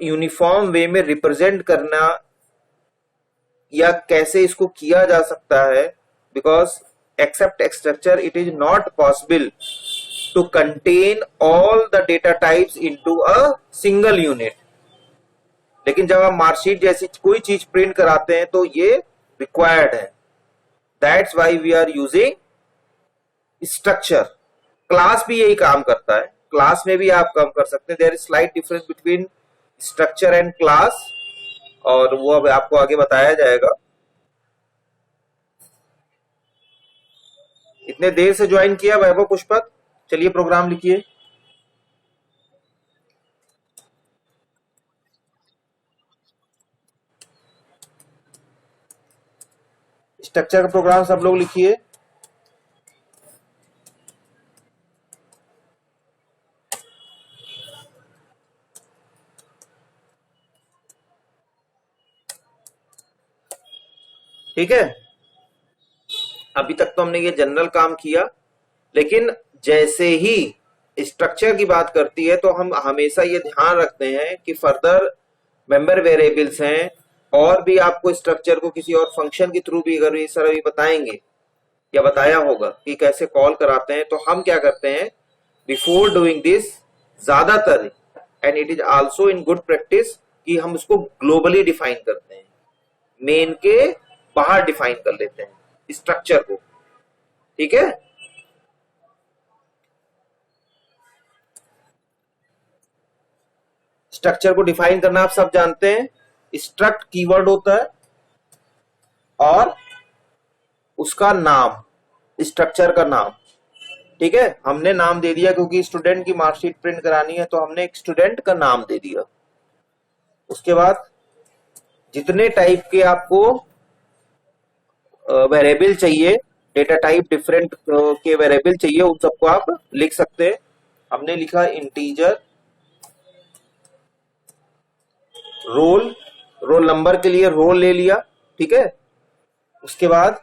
यूनिफॉर्म वे में रिप्रेजेंट करना, या कैसे इसको किया जा सकता है, because except structure it is not possible to contain all the data types into a single unit. लेकिन जब हम मार्कशीट जैसी कोई चीज प्रिंट कराते हैं तो ये रिक्वायर्ड है। That's why we are using structure. Class भी यही काम करता है, क्लास में भी आप काम कर सकते हैं। There is slight difference between structure and class, और वो अब आपको आगे बताया जाएगा। इतने देर से ज्वाइन किया वैभव पुष्पक, चलिए प्रोग्राम लिखिए। स्ट्रक्चर का प्रोग्राम सब लोग लिखिए। ठीक है, अभी तक तो हमने ये जनरल काम किया, लेकिन जैसे ही स्ट्रक्चर की बात करती है तो हम हमेशा ये ध्यान रखते हैं कि फर्दर मेंबर वेरिएबल्स हैं, और भी आपको स्ट्रक्चर को किसी और फंक्शन के थ्रू भी अगर इस तरह भी बताएंगे या बताया होगा कि कैसे कॉल कराते हैं, तो हम क्या करते हैं बिफोर डूइंग दिस ज्यादातर, and it is also in good practice, कि हम उसको ग्लोबली डिफाइन करते हैं, मेन के बाहर डिफाइन कर लेते हैं स्ट्रक्चर को। ठीक है, स्ट्रक्चर को डिफाइन करना आप सब जानते हैं, स्ट्रक्ट कीवर्ड होता है और उसका नाम, स्ट्रक्चर का नाम। ठीक है, हमने नाम दे दिया क्योंकि स्टूडेंट की मार्कशीट प्रिंट करानी है, तो हमने एक स्टूडेंट का नाम दे दिया। उसके बाद जितने टाइप के आपको वेरिएबल चाहिए, डेटा टाइप डिफरेंट के वेरिएबल चाहिए, उन सबको आप लिख सकते हैं। हमने लिखा इंटीजर, रोल नंबर के लिए रोल ले लिया। ठीक है, उसके बाद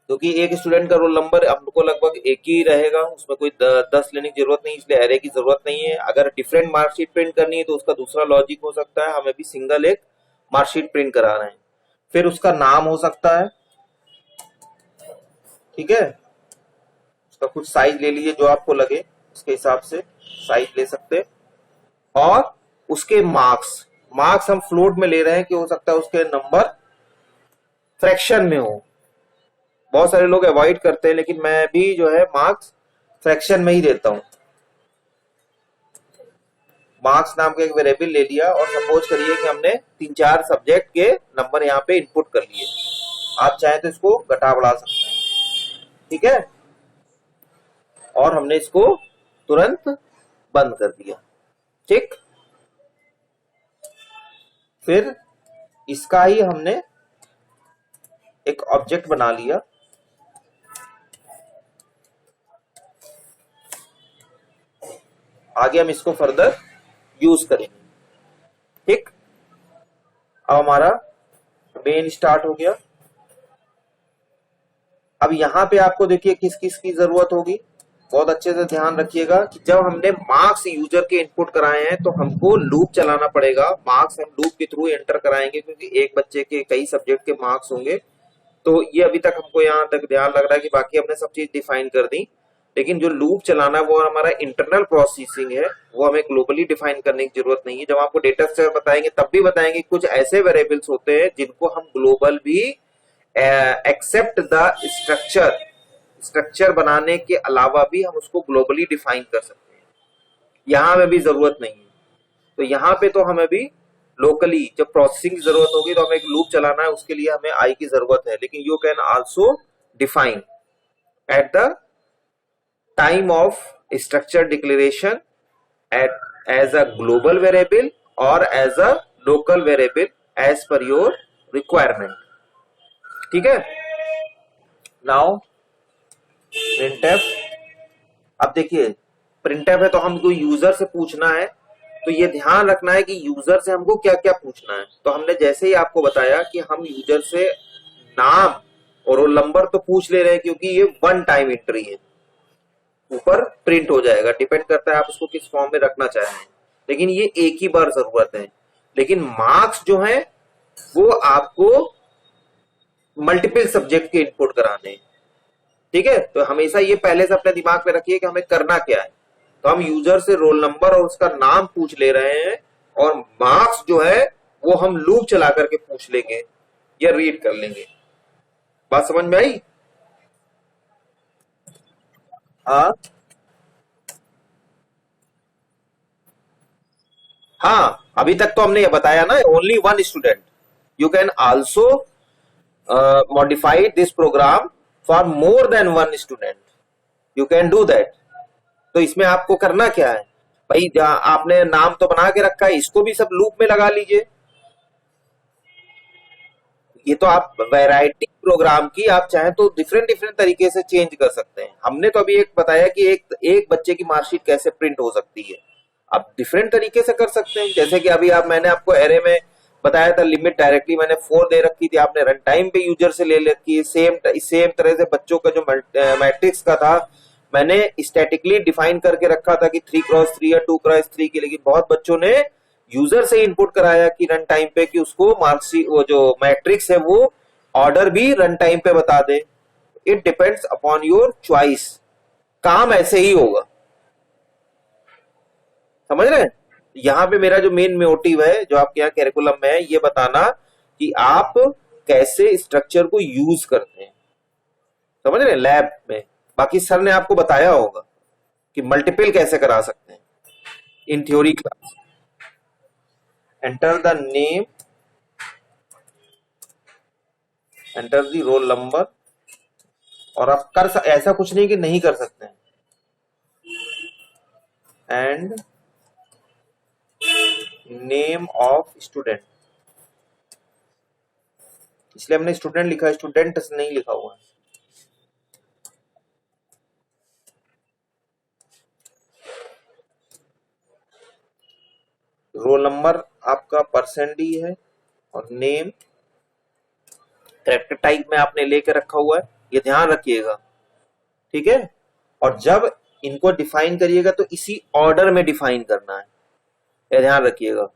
क्योंकि एक स्टूडेंट का रोल नंबर हमको लगभग एक ही रहेगा, उसमें कोई 10 लेने की जरूरत नहीं, इसलिए एरे की जरूरत नहीं है। अगर डिफरेंट मार्कशीट प्रिंट करनी है तो उसका दूसरा लॉजिक हो सकता है, हमें भी सिंगल एक मार्कशीट प्रिंट करा रहे हैं। फिर उसका नाम हो सकता है, ठीक है, उसका कुछ साइज ले लीजिए जो आपको लगे, उसके हिसाब से साइज ले सकते। और उसके मार्क्स हम फ्लोट में ले रहे हैं कि हो सकता है उसके नंबर फ्रैक्शन में हो, बहुत सारे लोग अवॉइड करते हैं, लेकिन मैं भी जो है मार्क्स फ्रैक्शन में ही देता हूं। मार्क्स नाम का एक वेरिएबल ले लिया और सपोज करिए कि हमने 3-4 सब्जेक्ट के नंबर यहाँ पे इनपुट कर लिए, आप चाहें तो इसको घटा बढ़ा सकते हैं। ठीक है, और हमने इसको तुरंत बंद कर दिया। ठीक, फिर इसका ही हमने एक ऑब्जेक्ट बना लिया, आगे हम इसको फर्दर यूज करेंगे। ठीक, अब हमारा मेन स्टार्ट हो गया। अब यहां पे आपको देखिए किस किस की जरूरत होगी, बहुत अच्छे से ध्यान रखिएगा कि जब हमने मार्क्स यूजर के इनपुट कराए हैं तो हमको लूप चलाना पड़ेगा। मार्क्स हम लूप के थ्रू एंटर कराएंगे क्योंकि एक बच्चे के कई सब्जेक्ट के मार्क्स होंगे। तो ये अभी तक हमको यहाँ तक ध्यान लग रहा है कि बाकी हमने सब चीज डिफाइन कर दी, लेकिन जो लूप चलाना वो हमारा इंटरनल प्रोसेसिंग है, वो हमें ग्लोबली डिफाइन करने की जरूरत नहीं है। जब आपको डेटा स्ट्रक्चर बताएंगे तब भी बताएंगे कुछ ऐसे वेरिएबल्स होते हैं जिनको हम ग्लोबल भी एक्सेप्ट द स्ट्रक्चर बनाने के अलावा भी हम उसको ग्लोबली डिफाइन कर सकते हैं, यहां में भी जरूरत नहीं है। तो यहाँ पे तो हमें भी लोकली जब प्रोसेसिंग की जरूरत होगी तो हमें एक लूप चलाना है, उसके लिए हमें आई की जरूरत है, लेकिन you can also define at the time of structure declaration as a global variable और as a local variable as per your requirement. ठीक है, नाउ प्रिंटफ। अब देखिए प्रिंटफ है तो हमको यूजर से पूछना है, तो ये ध्यान रखना है कि यूजर से हमको क्या क्या पूछना है। तो हमने जैसे ही आपको बताया कि हम यूजर से नाम और रोल नंबर तो पूछ ले रहे हैं क्योंकि ये वन टाइम एंट्री है, ऊपर प्रिंट हो जाएगा, डिपेंड करता है आप उसको किस फॉर्म में रखना चाह रहे हैं, लेकिन ये एक ही बार जरूरत है। लेकिन मार्क्स जो है वो आपको मल्टीपल सब्जेक्ट के इनपुट कराने हैं। ठीक है, तो हमेशा ये पहले से अपने दिमाग में रखिए कि हमें करना क्या है। तो हम यूजर से रोल नंबर और उसका नाम पूछ ले रहे हैं, और मार्क्स जो है वो हम लूप चला करके पूछ लेंगे या रीड कर लेंगे। बात समझ में आई? हाँ, अभी तक तो हमने ये बताया ना, only one student. You can also modify this program for more than one student, you can do that. तो इसमें आपको करना क्या है भाई, आपने नाम तो बना के रखा है, इसको भी सब लूप में लगा लीजिए। ये तो आप वैरायटी प्रोग्राम की आप चाहें तो डिफरेंट तरीके से चेंज कर सकते हैं। हमने तो अभी एक बताया कि एक बच्चे की मार्कशीट कैसे प्रिंट हो सकती है, आप डिफरेंट तरीके से कर सकते हैं। जैसे कि अभी मैंने आपको एरे में बताया था लिमिट डायरेक्टली मैंने 4 दे रखी थी, आपने रन टाइम पे यूजर से ले रखी है। सेम तरह से बच्चों का जो मैट्रिक्स का था मैंने स्टैटिकली डिफाइन करके रखा था कि 3x3 या 2x3 की, लेकिन बहुत बच्चों ने यूजर से इनपुट कराया कि रन टाइम पे कि उसको मार्कशीट वो जो मैट्रिक्स है वो ऑर्डर भी रन टाइम पे बता दे। It depends upon your choice, काम ऐसे ही होगा, समझ रहे हैं। यहां पे मेरा जो मेन मोटिव है जो आपके यहाँ कैरिकुलम में है ये बताना कि आप कैसे स्ट्रक्चर को यूज करते हैं, समझ रहे हैं, लैब में। बाकी सर ने आपको बताया होगा कि मल्टीपल कैसे करा सकते हैं in theory class. Enter the name, enter the roll number, और आप ऐसा कुछ नहीं कि नहीं कर सकते हैं, एंड नेम ऑफ स्टूडेंट, इसलिए हमने स्टूडेंट लिखा है, स्टूडेंट नहीं लिखा हुआ है। रोल नंबर आपका % है और नेम कैरेक्टर टाइप में आपने लेके रखा हुआ है, ये ध्यान रखिएगा, ठीक है। और जब इनको डिफाइन करिएगा तो इसी ऑर्डर में डिफाइन करना है, ये ध्यान रखिएगा।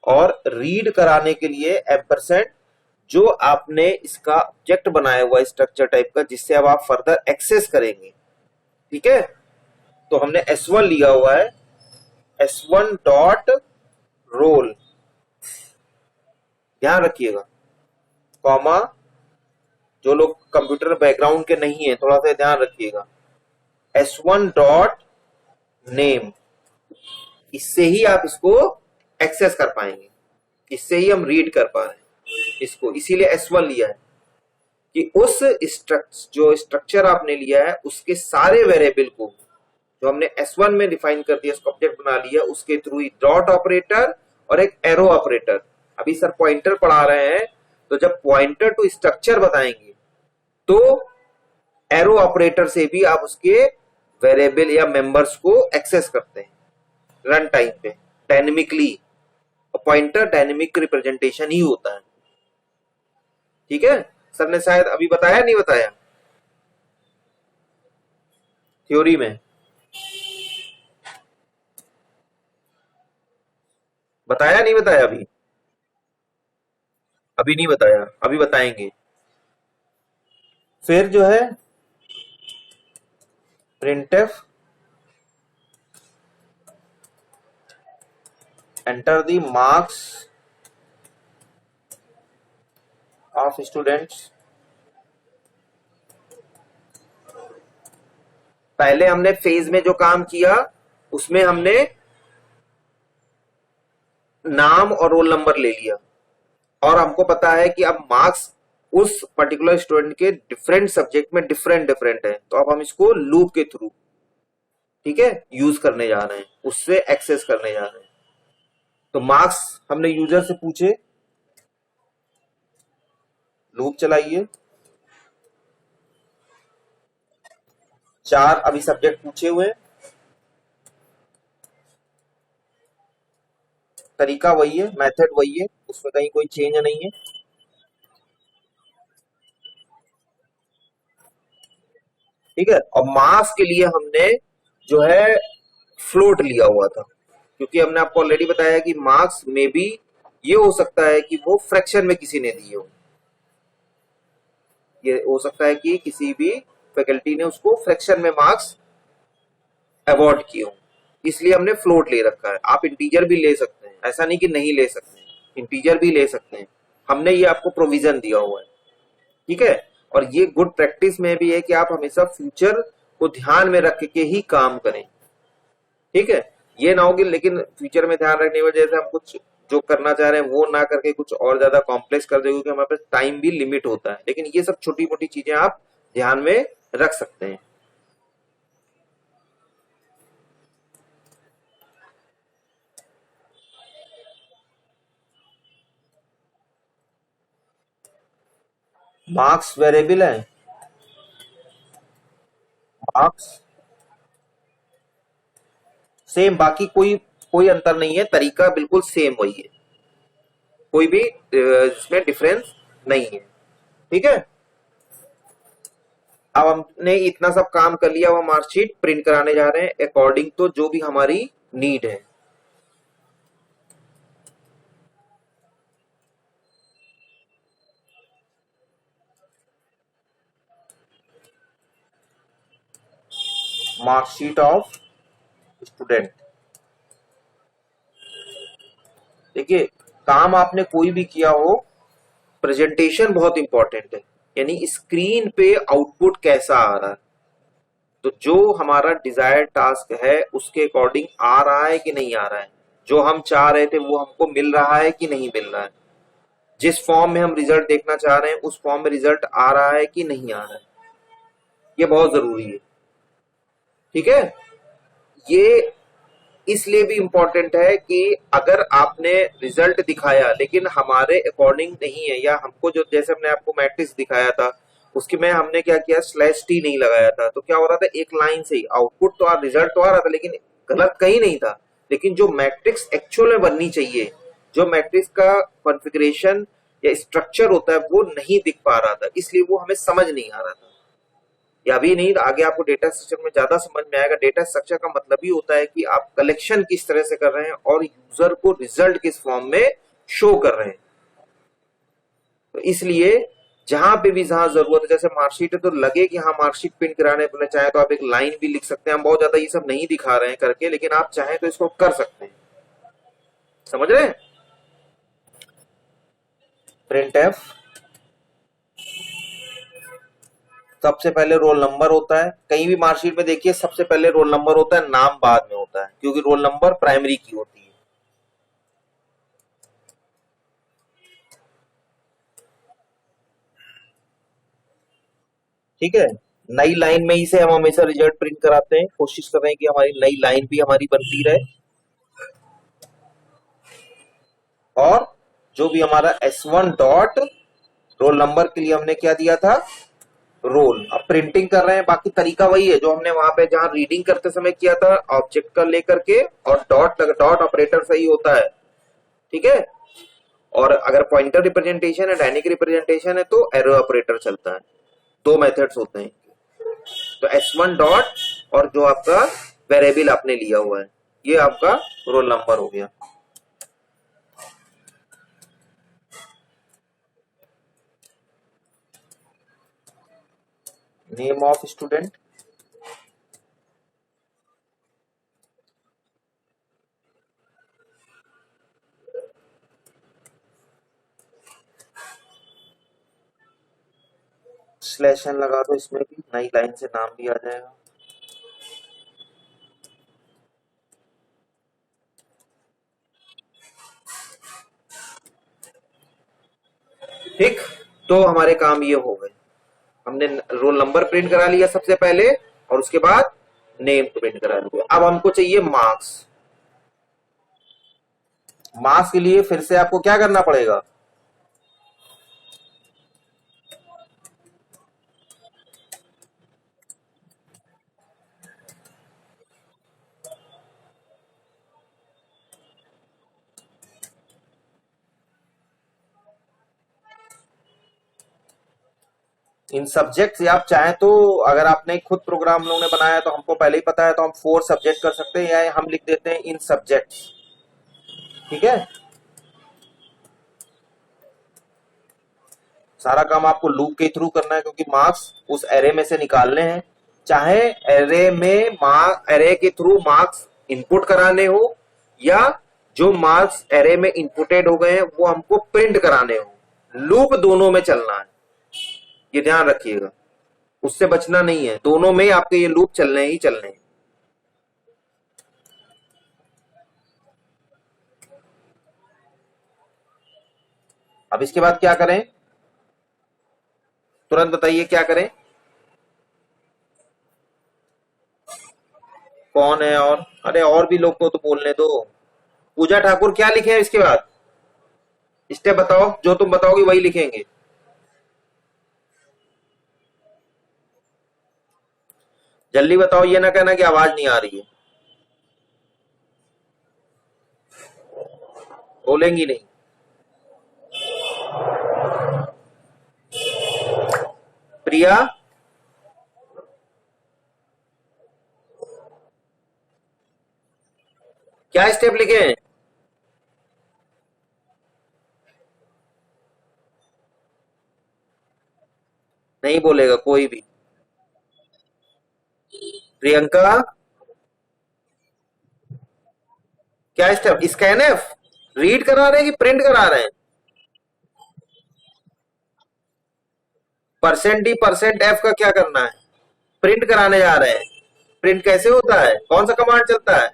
और रीड कराने के लिए एम्परसेंड, जो आपने इसका ऑब्जेक्ट बनाया हुआ है स्ट्रक्चर टाइप का, जिससे अब आप फर्दर एक्सेस करेंगे, ठीक है। तो हमने S1 लिया हुआ है, S1 डॉट रोल, ध्यान रखिएगा, कॉमा, जो लोग कंप्यूटर बैकग्राउंड के नहीं है थोड़ा सा ध्यान रखिएगा, S1 डॉट नेम, इससे ही आप इसको एक्सेस कर पाएंगे, इससे ही हम रीड कर पा रहे हैं इसको, इसीलिए S1 लिया है कि उस जो स्ट्रक्चर आपने लिया है उसके सारे वेरिएबल को जो हमने S1 में डिफाइन कर दिया, उसका ऑब्जेक्ट बना लिया, उसके थ्रू ही डॉट ऑपरेटर और एक एरो ऑपरेटर। अभी सर पॉइंटर पढ़ा रहे हैं, तो जब पॉइंटर टू स्ट्रक्चर बताएंगे तो एरो ऑपरेटर से भी आप उसके वेरिएबल या मेंबर्स को एक्सेस करते हैं रन टाइम पे डायनेमिकली। पॉइंटर डायनेमिक रिप्रेजेंटेशन ही होता है, ठीक है। सर ने शायद अभी बताया नहीं बताया थ्योरी में, बताया नहीं बताया अभी, अभी नहीं बताया, अभी बताएंगे। फिर जो है printf enter the marks of students. पहले हमने फेज में जो काम किया उसमें हमने नाम और रोल नंबर ले लिया, और हमको पता है कि अब मार्क्स उस पर्टिकुलर स्टूडेंट के डिफरेंट सब्जेक्ट में डिफरेंट है, तो अब हम इसको लूप के थ्रू, ठीक है, यूज करने जा रहे हैं, उससे एक्सेस करने जा रहे हैं। तो मार्क्स हमने यूजर से पूछे, लूप चलाइए, 4 अभी सब्जेक्ट पूछे हुए हैं, तरीका वही है, मेथड वही है, उसमें कहीं कोई चेंज नहीं है, ठीक है। और मास के लिए हमने जो है फ्लोट लिया हुआ था, क्योंकि हमने आपको ऑलरेडी बताया कि मार्क्स में भी ये हो सकता है कि वो फ्रैक्शन में किसी ने दिए हो, ये हो सकता है कि किसी भी फैकल्टी ने उसको फ्रैक्शन में मार्क्स अवॉर्ड किए हो, इसलिए हमने फ्लोट ले रखा है। आप इंटीजर भी ले सकते हैं, ऐसा नहीं कि नहीं ले सकते हैं, इंटीजर भी ले सकते हैं, हमने ये आपको प्रोविजन दिया हुआ है, ठीक है। और ये गुड प्रैक्टिस में भी है कि आप हमेशा फ्यूचर को ध्यान में रख के ही काम करें, ठीक है। ये ना होगी लेकिन फ्यूचर में ध्यान रखने की वजह से हम कुछ जो करना चाह रहे हैं वो ना करके कुछ और ज्यादा कॉम्प्लेक्स कर देंगे, क्योंकि हमारे पास टाइम भी लिमिट होता है। लेकिन ये सब छोटी मोटी चीजें आप ध्यान में रख सकते हैं। मार्क्स वेरिएबल है, मार्क्स सेम, बाकी कोई कोई अंतर नहीं है, तरीका बिल्कुल सेम वही है, कोई भी इसमें डिफरेंस नहीं है। ठीक है, अब हमने इतना सब काम कर लिया, वो मार्कशीट प्रिंट कराने जा रहे हैं अकॉर्डिंग तो जो भी हमारी नीड है। Marksheet of student. देखिए, काम आपने कोई भी किया हो, प्रेजेंटेशन बहुत इंपॉर्टेंट है, यानी स्क्रीन पे आउटपुट कैसा आ रहा है, तो जो हमारा डिजायर्ड टास्क है उसके अकॉर्डिंग आ रहा है कि नहीं आ रहा है, जो हम चाह रहे थे वो हमको मिल रहा है कि नहीं मिल रहा है, जिस फॉर्म में हम रिजल्ट देखना चाह रहे हैं उस फॉर्म में रिजल्ट आ रहा है कि नहीं आ रहा है, ये बहुत जरूरी है। ठीक है, ये इसलिए भी इंपॉर्टेंट है कि अगर आपने रिजल्ट दिखाया लेकिन हमारे अकॉर्डिंग नहीं है, या हमको जो जैसे हमने आपको मैट्रिक्स दिखाया था उसकी में हमने क्या किया, स्लैश टी नहीं लगाया था, तो क्या हो रहा था, एक लाइन से ही आउटपुट तो रिजल्ट तो आ रहा था लेकिन गलत कहीं नहीं था, लेकिन जो मैट्रिक्स एक्चुअल में बननी चाहिए, जो मैट्रिक्स का कॉन्फ़िगरेशन या स्ट्रक्चर होता है वो नहीं दिख पा रहा था, इसलिए वो हमें समझ नहीं आ रहा था। या भी नहीं, आगे आपको डेटा स्ट्रक्चर में ज्यादा समझ में आएगा। डेटा स्ट्रक्चर का मतलब ही होता है कि आप कलेक्शन किस तरह से कर रहे हैं और यूजर को रिजल्ट किस फॉर्म में शो कर रहे हैं। तो इसलिए जहां पे भी जहां जरूरत है, जैसे मार्कशीट है तो लगे कि हाँ मार्कशीट प्रिंट कराने अपने चाहे तो आप एक लाइन भी लिख सकते हैं। हम बहुत ज्यादा ये सब नहीं दिखा रहे हैं करके, लेकिन आप चाहें तो इसको कर सकते हैं। समझ रहे हैं? प्रिंट एफ, सबसे पहले रोल नंबर होता है। कहीं भी मार्कशीट में देखिए सबसे पहले रोल नंबर होता है, नाम बाद में होता है, क्योंकि रोल नंबर प्राइमरी की होती है। ठीक है, नई लाइन में ही से हम हमेशा रिजल्ट प्रिंट कराते हैं, कोशिश कर रहे हैं कि हमारी नई लाइन भी हमारी बनती रहे। और जो भी हमारा S1 डॉट रोल नंबर के लिए हमने क्या दिया था, रोल। अब प्रिंटिंग कर रहे हैं, बाकी तरीका वही है जो हमने वहां पे जहां रीडिंग करते समय किया था, ऑब्जेक्ट का लेकर के, और डॉट ऑपरेटर सही होता है। ठीक है, और अगर पॉइंटर रिप्रेजेंटेशन है, डायनेमिक रिप्रेजेंटेशन है, तो एरो ऑपरेटर चलता है। दो मेथड्स होते हैं। तो S1 डॉट और जो आपका वेरिएबल आपने लिया हुआ है, ये आपका रोल नंबर हो गया। Name of student, slash N लगा दो, इसमें भी नई लाइन से नाम भी आ जाएगा। ठीक, तो हमारे काम ये हो गए। हमने रोल नंबर प्रिंट करा लिया सबसे पहले, और उसके बाद नेम प्रिंट करा लिया। अब हमको चाहिए मार्क्स। मार्क्स के लिए फिर से आपको क्या करना पड़ेगा, इन सब्जेक्ट्स, या आप चाहें तो अगर आपने खुद प्रोग्राम लोगों ने बनाया तो हमको पहले ही पता है तो हम 4 सब्जेक्ट कर सकते हैं, या हम लिख देते हैं इन सब्जेक्ट्स। ठीक है, सारा काम आपको लूप के थ्रू करना है, क्योंकि मार्क्स उस एरे में से निकालने हैं। चाहे एरे में एरे के थ्रू मार्क्स इनपुट कराने हो, या जो मार्क्स एरे में इनपुटेड हो गए हैं वो हमको प्रिंट कराने हो, लूप दोनों में चलना है, ये ध्यान रखिएगा। उससे बचना नहीं है, दोनों में आपके ये लूप चलने ही चलने हैं। अब इसके बाद क्या करें, तुरंत बताइए क्या करें। कौन है और, अरे और भी लोग को तो बोलने दो। पूजा ठाकुर क्या लिखे हैं इसके बाद, स्टेप बताओ, जो तुम बताओगे वही लिखेंगे। जल्दी बताओ, ये ना कहना कि आवाज नहीं आ रही है, बोलेंगी नहीं। प्रिया, क्या स्टेप लिखे हैं? नहीं बोलेगा कोई भी। प्रियंका, क्या स्टेप? स्कैन एफ रीड करा रहे हैं कि प्रिंट करा रहे हैं? परसेंट डी परसेंट एफ का क्या करना है? प्रिंट कराने जा रहे हैं। प्रिंट कैसे होता है? कौन सा कमांड चलता है?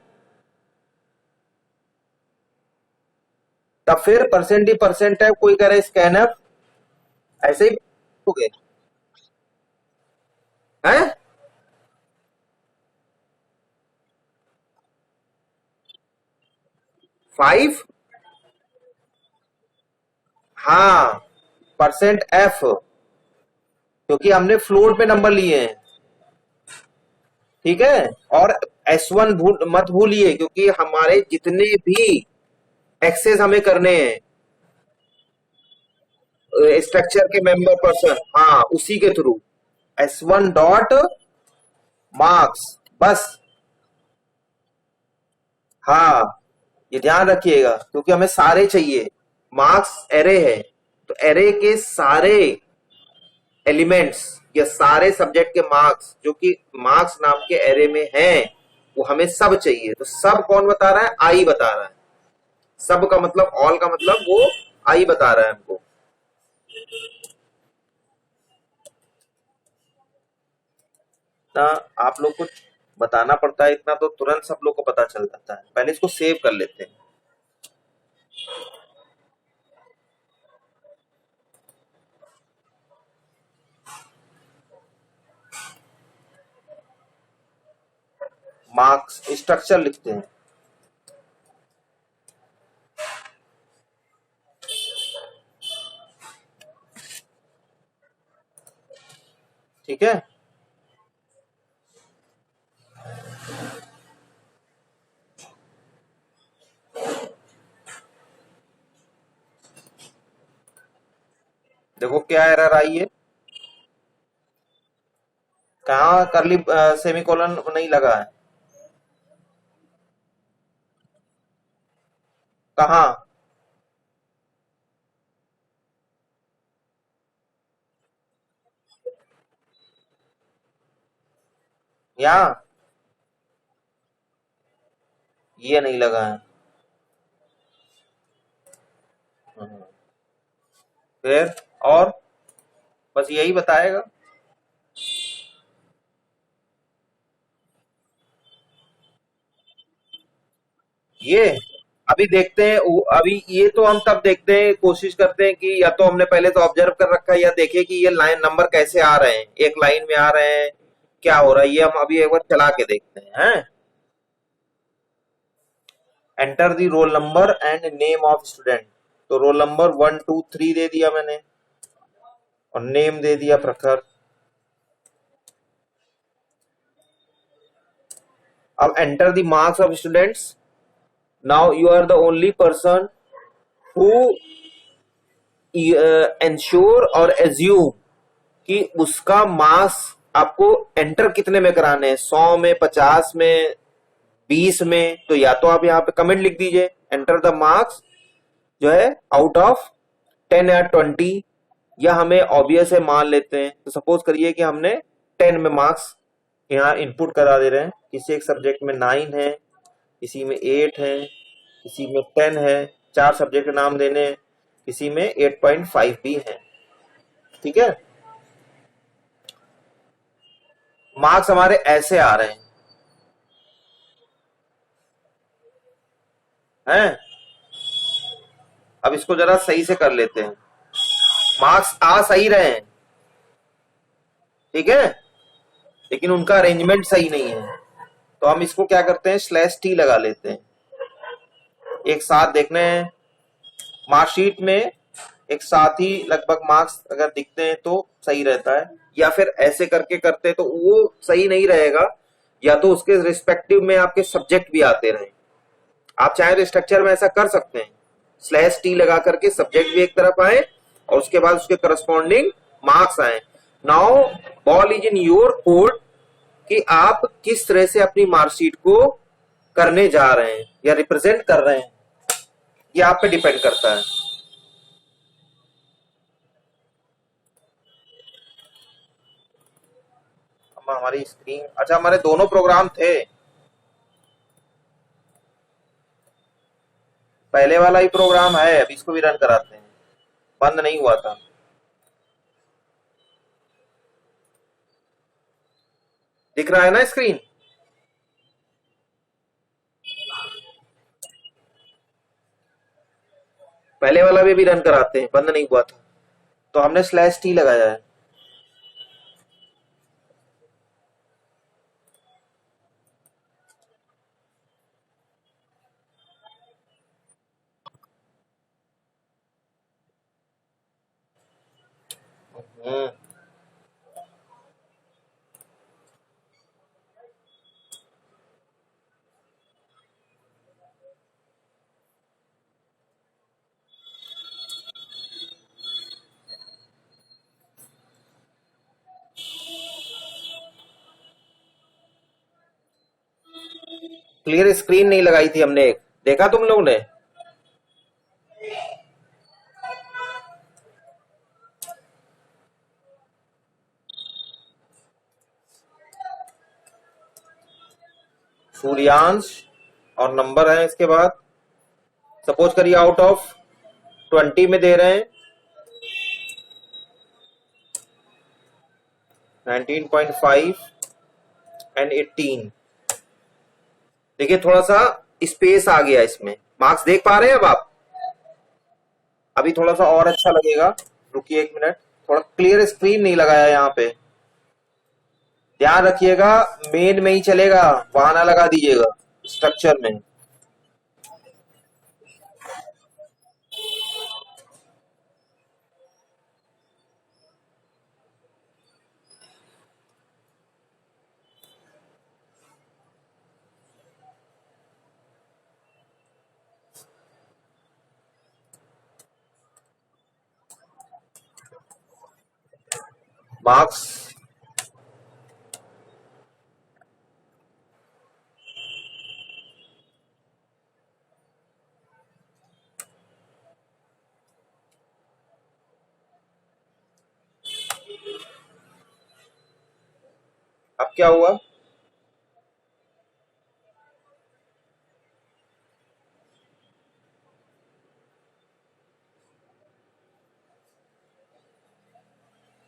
तब फिर परसेंट डी परसेंट एफ कोई करे स्कैन एफ, ऐसे ही हो गए हैं। 5, हाँ, परसेंट एफ, क्योंकि हमने फ्लोट पे नंबर लिए हैं, ठीक है। और S1 मत भूलिए, क्योंकि हमारे जितने भी एक्सेस हमें करने हैं स्ट्रक्चर के मेंबर पर्सन, हाँ, उसी के थ्रू S1 डॉट मार्क्स, बस। हाँ, ये ध्यान रखिएगा, क्योंकि हमें सारे चाहिए। मार्क्स एरे है, तो एरे के सारे एलिमेंट्स या सारे सब्जेक्ट के मार्क्स जो कि मार्क्स नाम के एरे में हैं, वो हमें सब चाहिए। तो सब कौन बता रहा है? आई बता रहा है। सब का मतलब, ऑल का मतलब वो आई बता रहा है हमको। ना आप लोग को बताना पड़ता है इतना, तो तुरंत सब लोग को पता चल जाता है। पहले इसको सेव कर लेते हैं। मार्क्स स्ट्रक्चर लिखते हैं, ठीक है। देखो क्या एरर आई है, कहाँ करली सेमीकोलन नहीं लगा है, कहाँ? यहाँ ये नहीं लगा है। फिर और बस यही बताएगा। ये अभी देखते हैं, अभी ये तो हम तब देखते हैं, कोशिश करते हैं कि या तो हमने पहले तो ऑब्जर्व कर रखा है, या देखे कि ये लाइन नंबर कैसे आ रहे हैं, एक लाइन में आ रहे हैं, क्या हो रहा है, ये हम अभी एक बार चला के देखते हैं। Enter the roll number and name of student. तो रोल नंबर 1 2 3 दे दिया मैंने, और नेम दे दिया प्रखर। अब enter the marks of students. Now you are the only person who ensure और एज्यूम कि उसका मार्क्स आपको एंटर कितने में कराने हैं, 100 में, 50 में, 20 में। तो या तो आप यहाँ पे कमेंट लिख दीजिए, एंटर द मार्क्स जो है आउट ऑफ 10 या 20, या हमें ऑब्वियस है मान लेते हैं। तो सपोज करिए कि हमने 10 में मार्क्स यहाँ इनपुट करा दे रहे हैं। किसी एक सब्जेक्ट में 9 है, किसी में 8 है, किसी में 10 है, 4 सब्जेक्ट के नाम देने हैं, किसी में 8.5 भी है, ठीक है। मार्क्स हमारे ऐसे आ रहे हैं। अब इसको जरा सही से कर लेते हैं। मार्क्स आ सही रहे हैं, ठीक है, लेकिन उनका अरेंजमेंट सही नहीं है। तो हम इसको क्या करते हैं, /t लगा लेते हैं। एक साथ देखने हैं मार्कशीट में, एक साथ ही लगभग मार्क्स अगर दिखते हैं तो सही रहता है, या फिर ऐसे करके करते तो वो सही नहीं रहेगा, या तो उसके रिस्पेक्टिव में आपके सब्जेक्ट भी आते रहे। आप चाहे तो स्ट्रक्चर में ऐसा कर सकते हैं, /t लगा करके सब्जेक्ट भी एक तरफ आए और उसके बाद उसके करस्पॉन्डिंग मार्क्स आए। Now ball is in your court कि आप किस तरह से अपनी मार्कशीट को करने जा रहे हैं या रिप्रेजेंट कर रहे हैं, ये आप पे डिपेंड करता है। हमारी स्क्रीन, अच्छा हमारे दोनों प्रोग्राम थे, पहले वाला ही प्रोग्राम है, अभी इसको भी रन कराते हैं, बंद नहीं हुआ था। दिख रहा है ना स्क्रीन? पहले वाला भी अभी रन कराते हैं, बंद नहीं हुआ था, तो हमने स्लैश टी लगाया है। क्लियर स्क्रीन नहीं लगाई थी हमने, एक देखा तुम लोग ने? सूर्यांश और नंबर है इसके बाद, सपोज करिए आउट ऑफ 20 में दे रहे हैं 19.5 एंड 18। देखिए थोड़ा सा स्पेस आ गया इसमें, मार्क्स देख पा रहे हैं अब आप? अभी थोड़ा सा और अच्छा लगेगा, रुकिए एक मिनट, थोड़ा क्लियर स्क्रीन नहीं लगाया यहाँ पे, ध्यान रखिएगा, मेन में ही चलेगा, वहां ना लगा दीजिएगा स्ट्रक्चर में। मार्क्स अब क्या हुआ?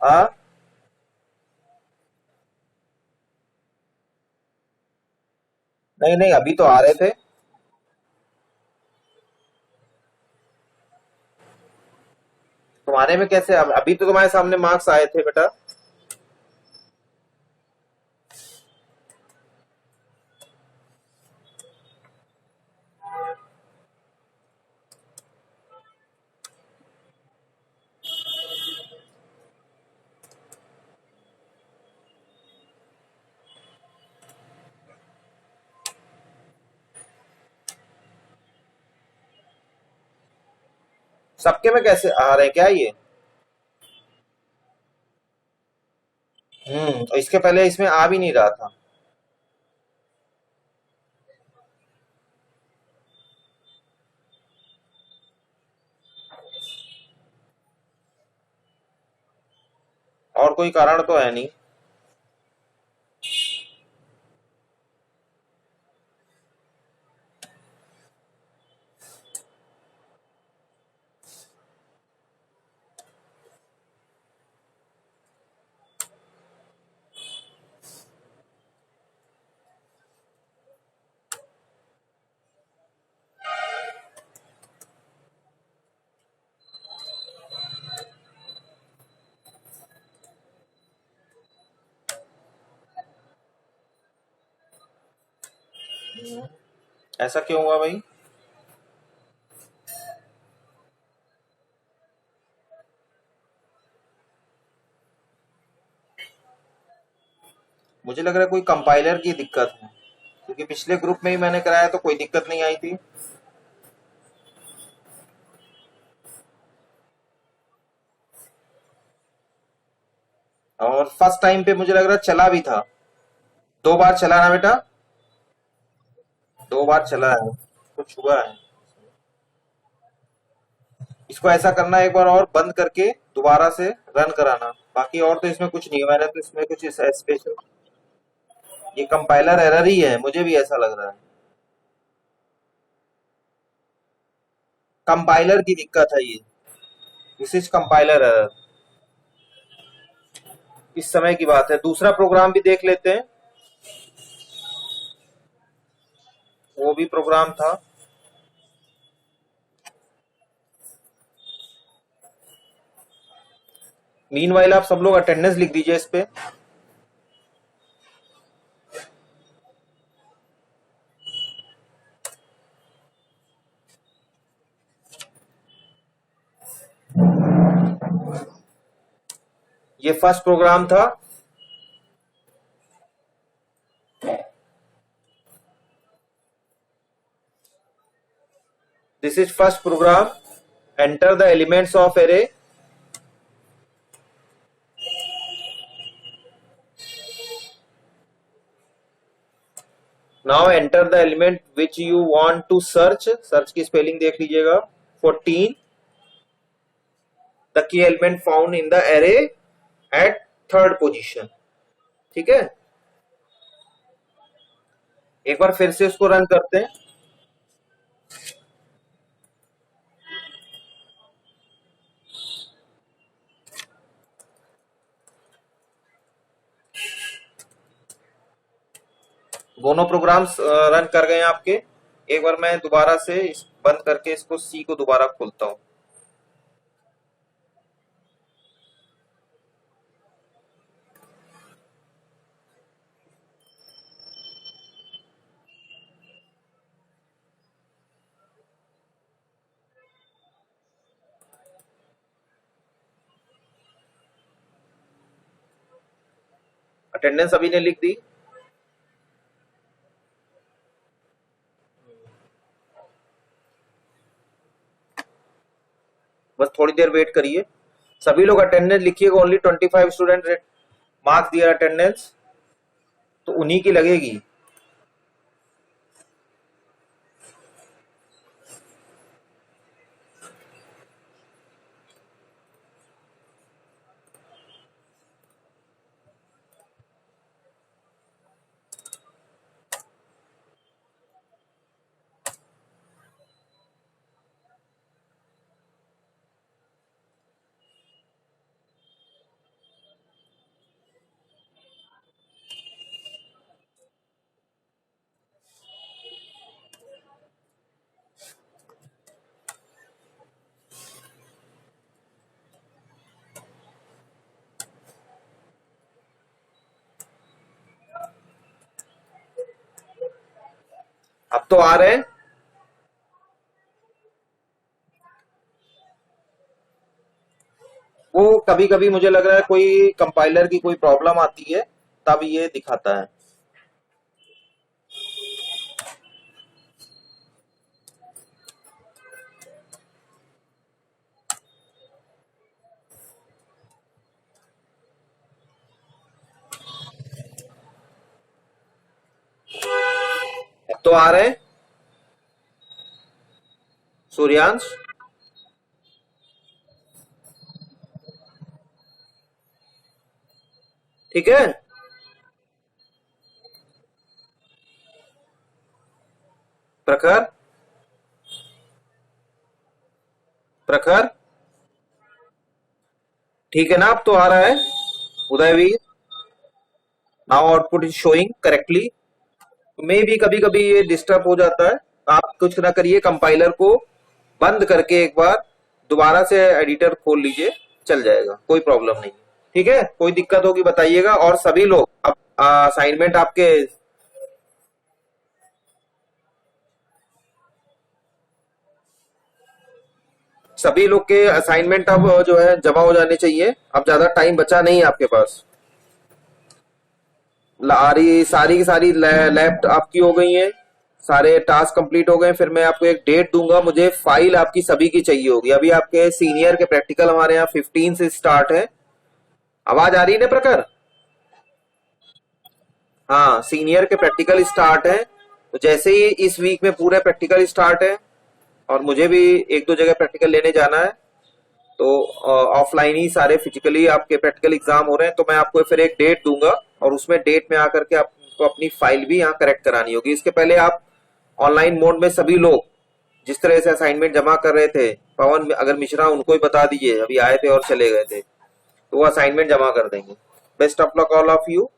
आ नहीं नहीं, अभी तो आ रहे थे। तुम्हारे में कैसे, अभी तो तुम्हारे सामने मार्क्स आए थे बेटा। सबके में कैसे आ रहे हैं क्या ये? इसके पहले इसमें आ भी नहीं रहा था। और कोई कारण तो है नहीं। ऐसा क्यों हुआ भाई? मुझे लग रहा है कोई कंपाइलर की दिक्कत है, क्योंकि पिछले ग्रुप में ही मैंने कराया तो कोई दिक्कत नहीं आई थी। और फर्स्ट टाइम पे मुझे लग रहा है चला भी था, 2 बार चला ना बेटा, 2 बार चला है, कुछ हुआ है। इसको ऐसा करना, एक बार और बंद करके दोबारा से रन कराना, बाकी और तो इसमें कुछ नहीं है। मैंने तो इसमें कुछ स्पेशल, ये कंपाइलर एरर ही है, मुझे भी ऐसा लग रहा है, कंपाइलर की दिक्कत है ये, दिस इज कंपाइलर एरर। इस समय की बात है, दूसरा प्रोग्राम भी देख लेते हैं, वो भी प्रोग्राम था। मीनवाइल आप सब लोग अटेंडेंस लिख दीजिए इस पे। ये फर्स्ट प्रोग्राम था, this is first program, enter the elements of array. Now enter the element which you want to search, search की स्पेलिंग देख लीजिएगा, 14 the key element found in the array at third position. ठीक है, एक बार फिर से इसको रन करते हैं। दोनों प्रोग्राम्स रन कर गए हैं आपके। एक बार मैं दोबारा से बंद करके इसको सी को दोबारा खोलता हूं। अटेंडेंस अभी ने लिख दी, बस थोड़ी देर वेट करिए। सभी लोग अटेंडेंस लिखिएगा, ओनली 25 स्टूडेंट मार्क्स दिया अटेंडेंस, तो उन्हीं की लगेगी। अब तो आ रहे हैं। वो कभी कभी मुझे लग रहा है कोई कंपाइलर की कोई प्रॉब्लम आती है, तब ये दिखाता है। अब तो आ रहे हैं सूर्यांश। ठीक है, प्रखर, प्रखर, ठीक है ना, अब तो आ रहा है Udayveer. Now output is showing correctly. मे भी कभी कभी ये डिस्टर्ब हो जाता है, आप कुछ ना करिए, कंपाइलर को बंद करके एक बार दोबारा से एडिटर खोल लीजिए, चल जाएगा, कोई प्रॉब्लम नहीं। ठीक है, कोई दिक्कत होगी बताइएगा। और सभी लोग अब असाइनमेंट आपके सभी लोग के असाइनमेंट अब जो है जमा हो जाने चाहिए, अब ज्यादा टाइम बचा नहीं है आपके पास। सारी की सारी लैब आपकी हो गई है, सारे टास्क कंप्लीट हो गए। फिर मैं आपको एक डेट दूंगा, मुझे फाइल आपकी सभी की चाहिए होगी। अभी आपके सीनियर के प्रैक्टिकल हमारे यहाँ 15 से स्टार्ट है, आवाज आ रही है ना प्रखर? हाँ, सीनियर के प्रैक्टिकल स्टार्ट है, तो जैसे ही इस वीक में पूरे प्रैक्टिकल स्टार्ट है और मुझे भी एक दो जगह प्रैक्टिकल लेने जाना है, तो ऑफलाइन ही सारे फिजिकली आपके प्रैक्टिकल एग्जाम हो रहे हैं, तो मैं आपको फिर एक डेट दूंगा और उसमें डेट में आकर के आपको अपनी फाइल भी यहाँ करेक्ट करानी होगी। इसके पहले आप ऑनलाइन मोड में सभी लोग जिस तरह से असाइनमेंट जमा कर रहे थे, पवन अगर मिश्रा उनको ही बता दीजिए, अभी आए थे और चले गए थे, तो वो असाइनमेंट जमा कर देंगे। Best of luck all of you.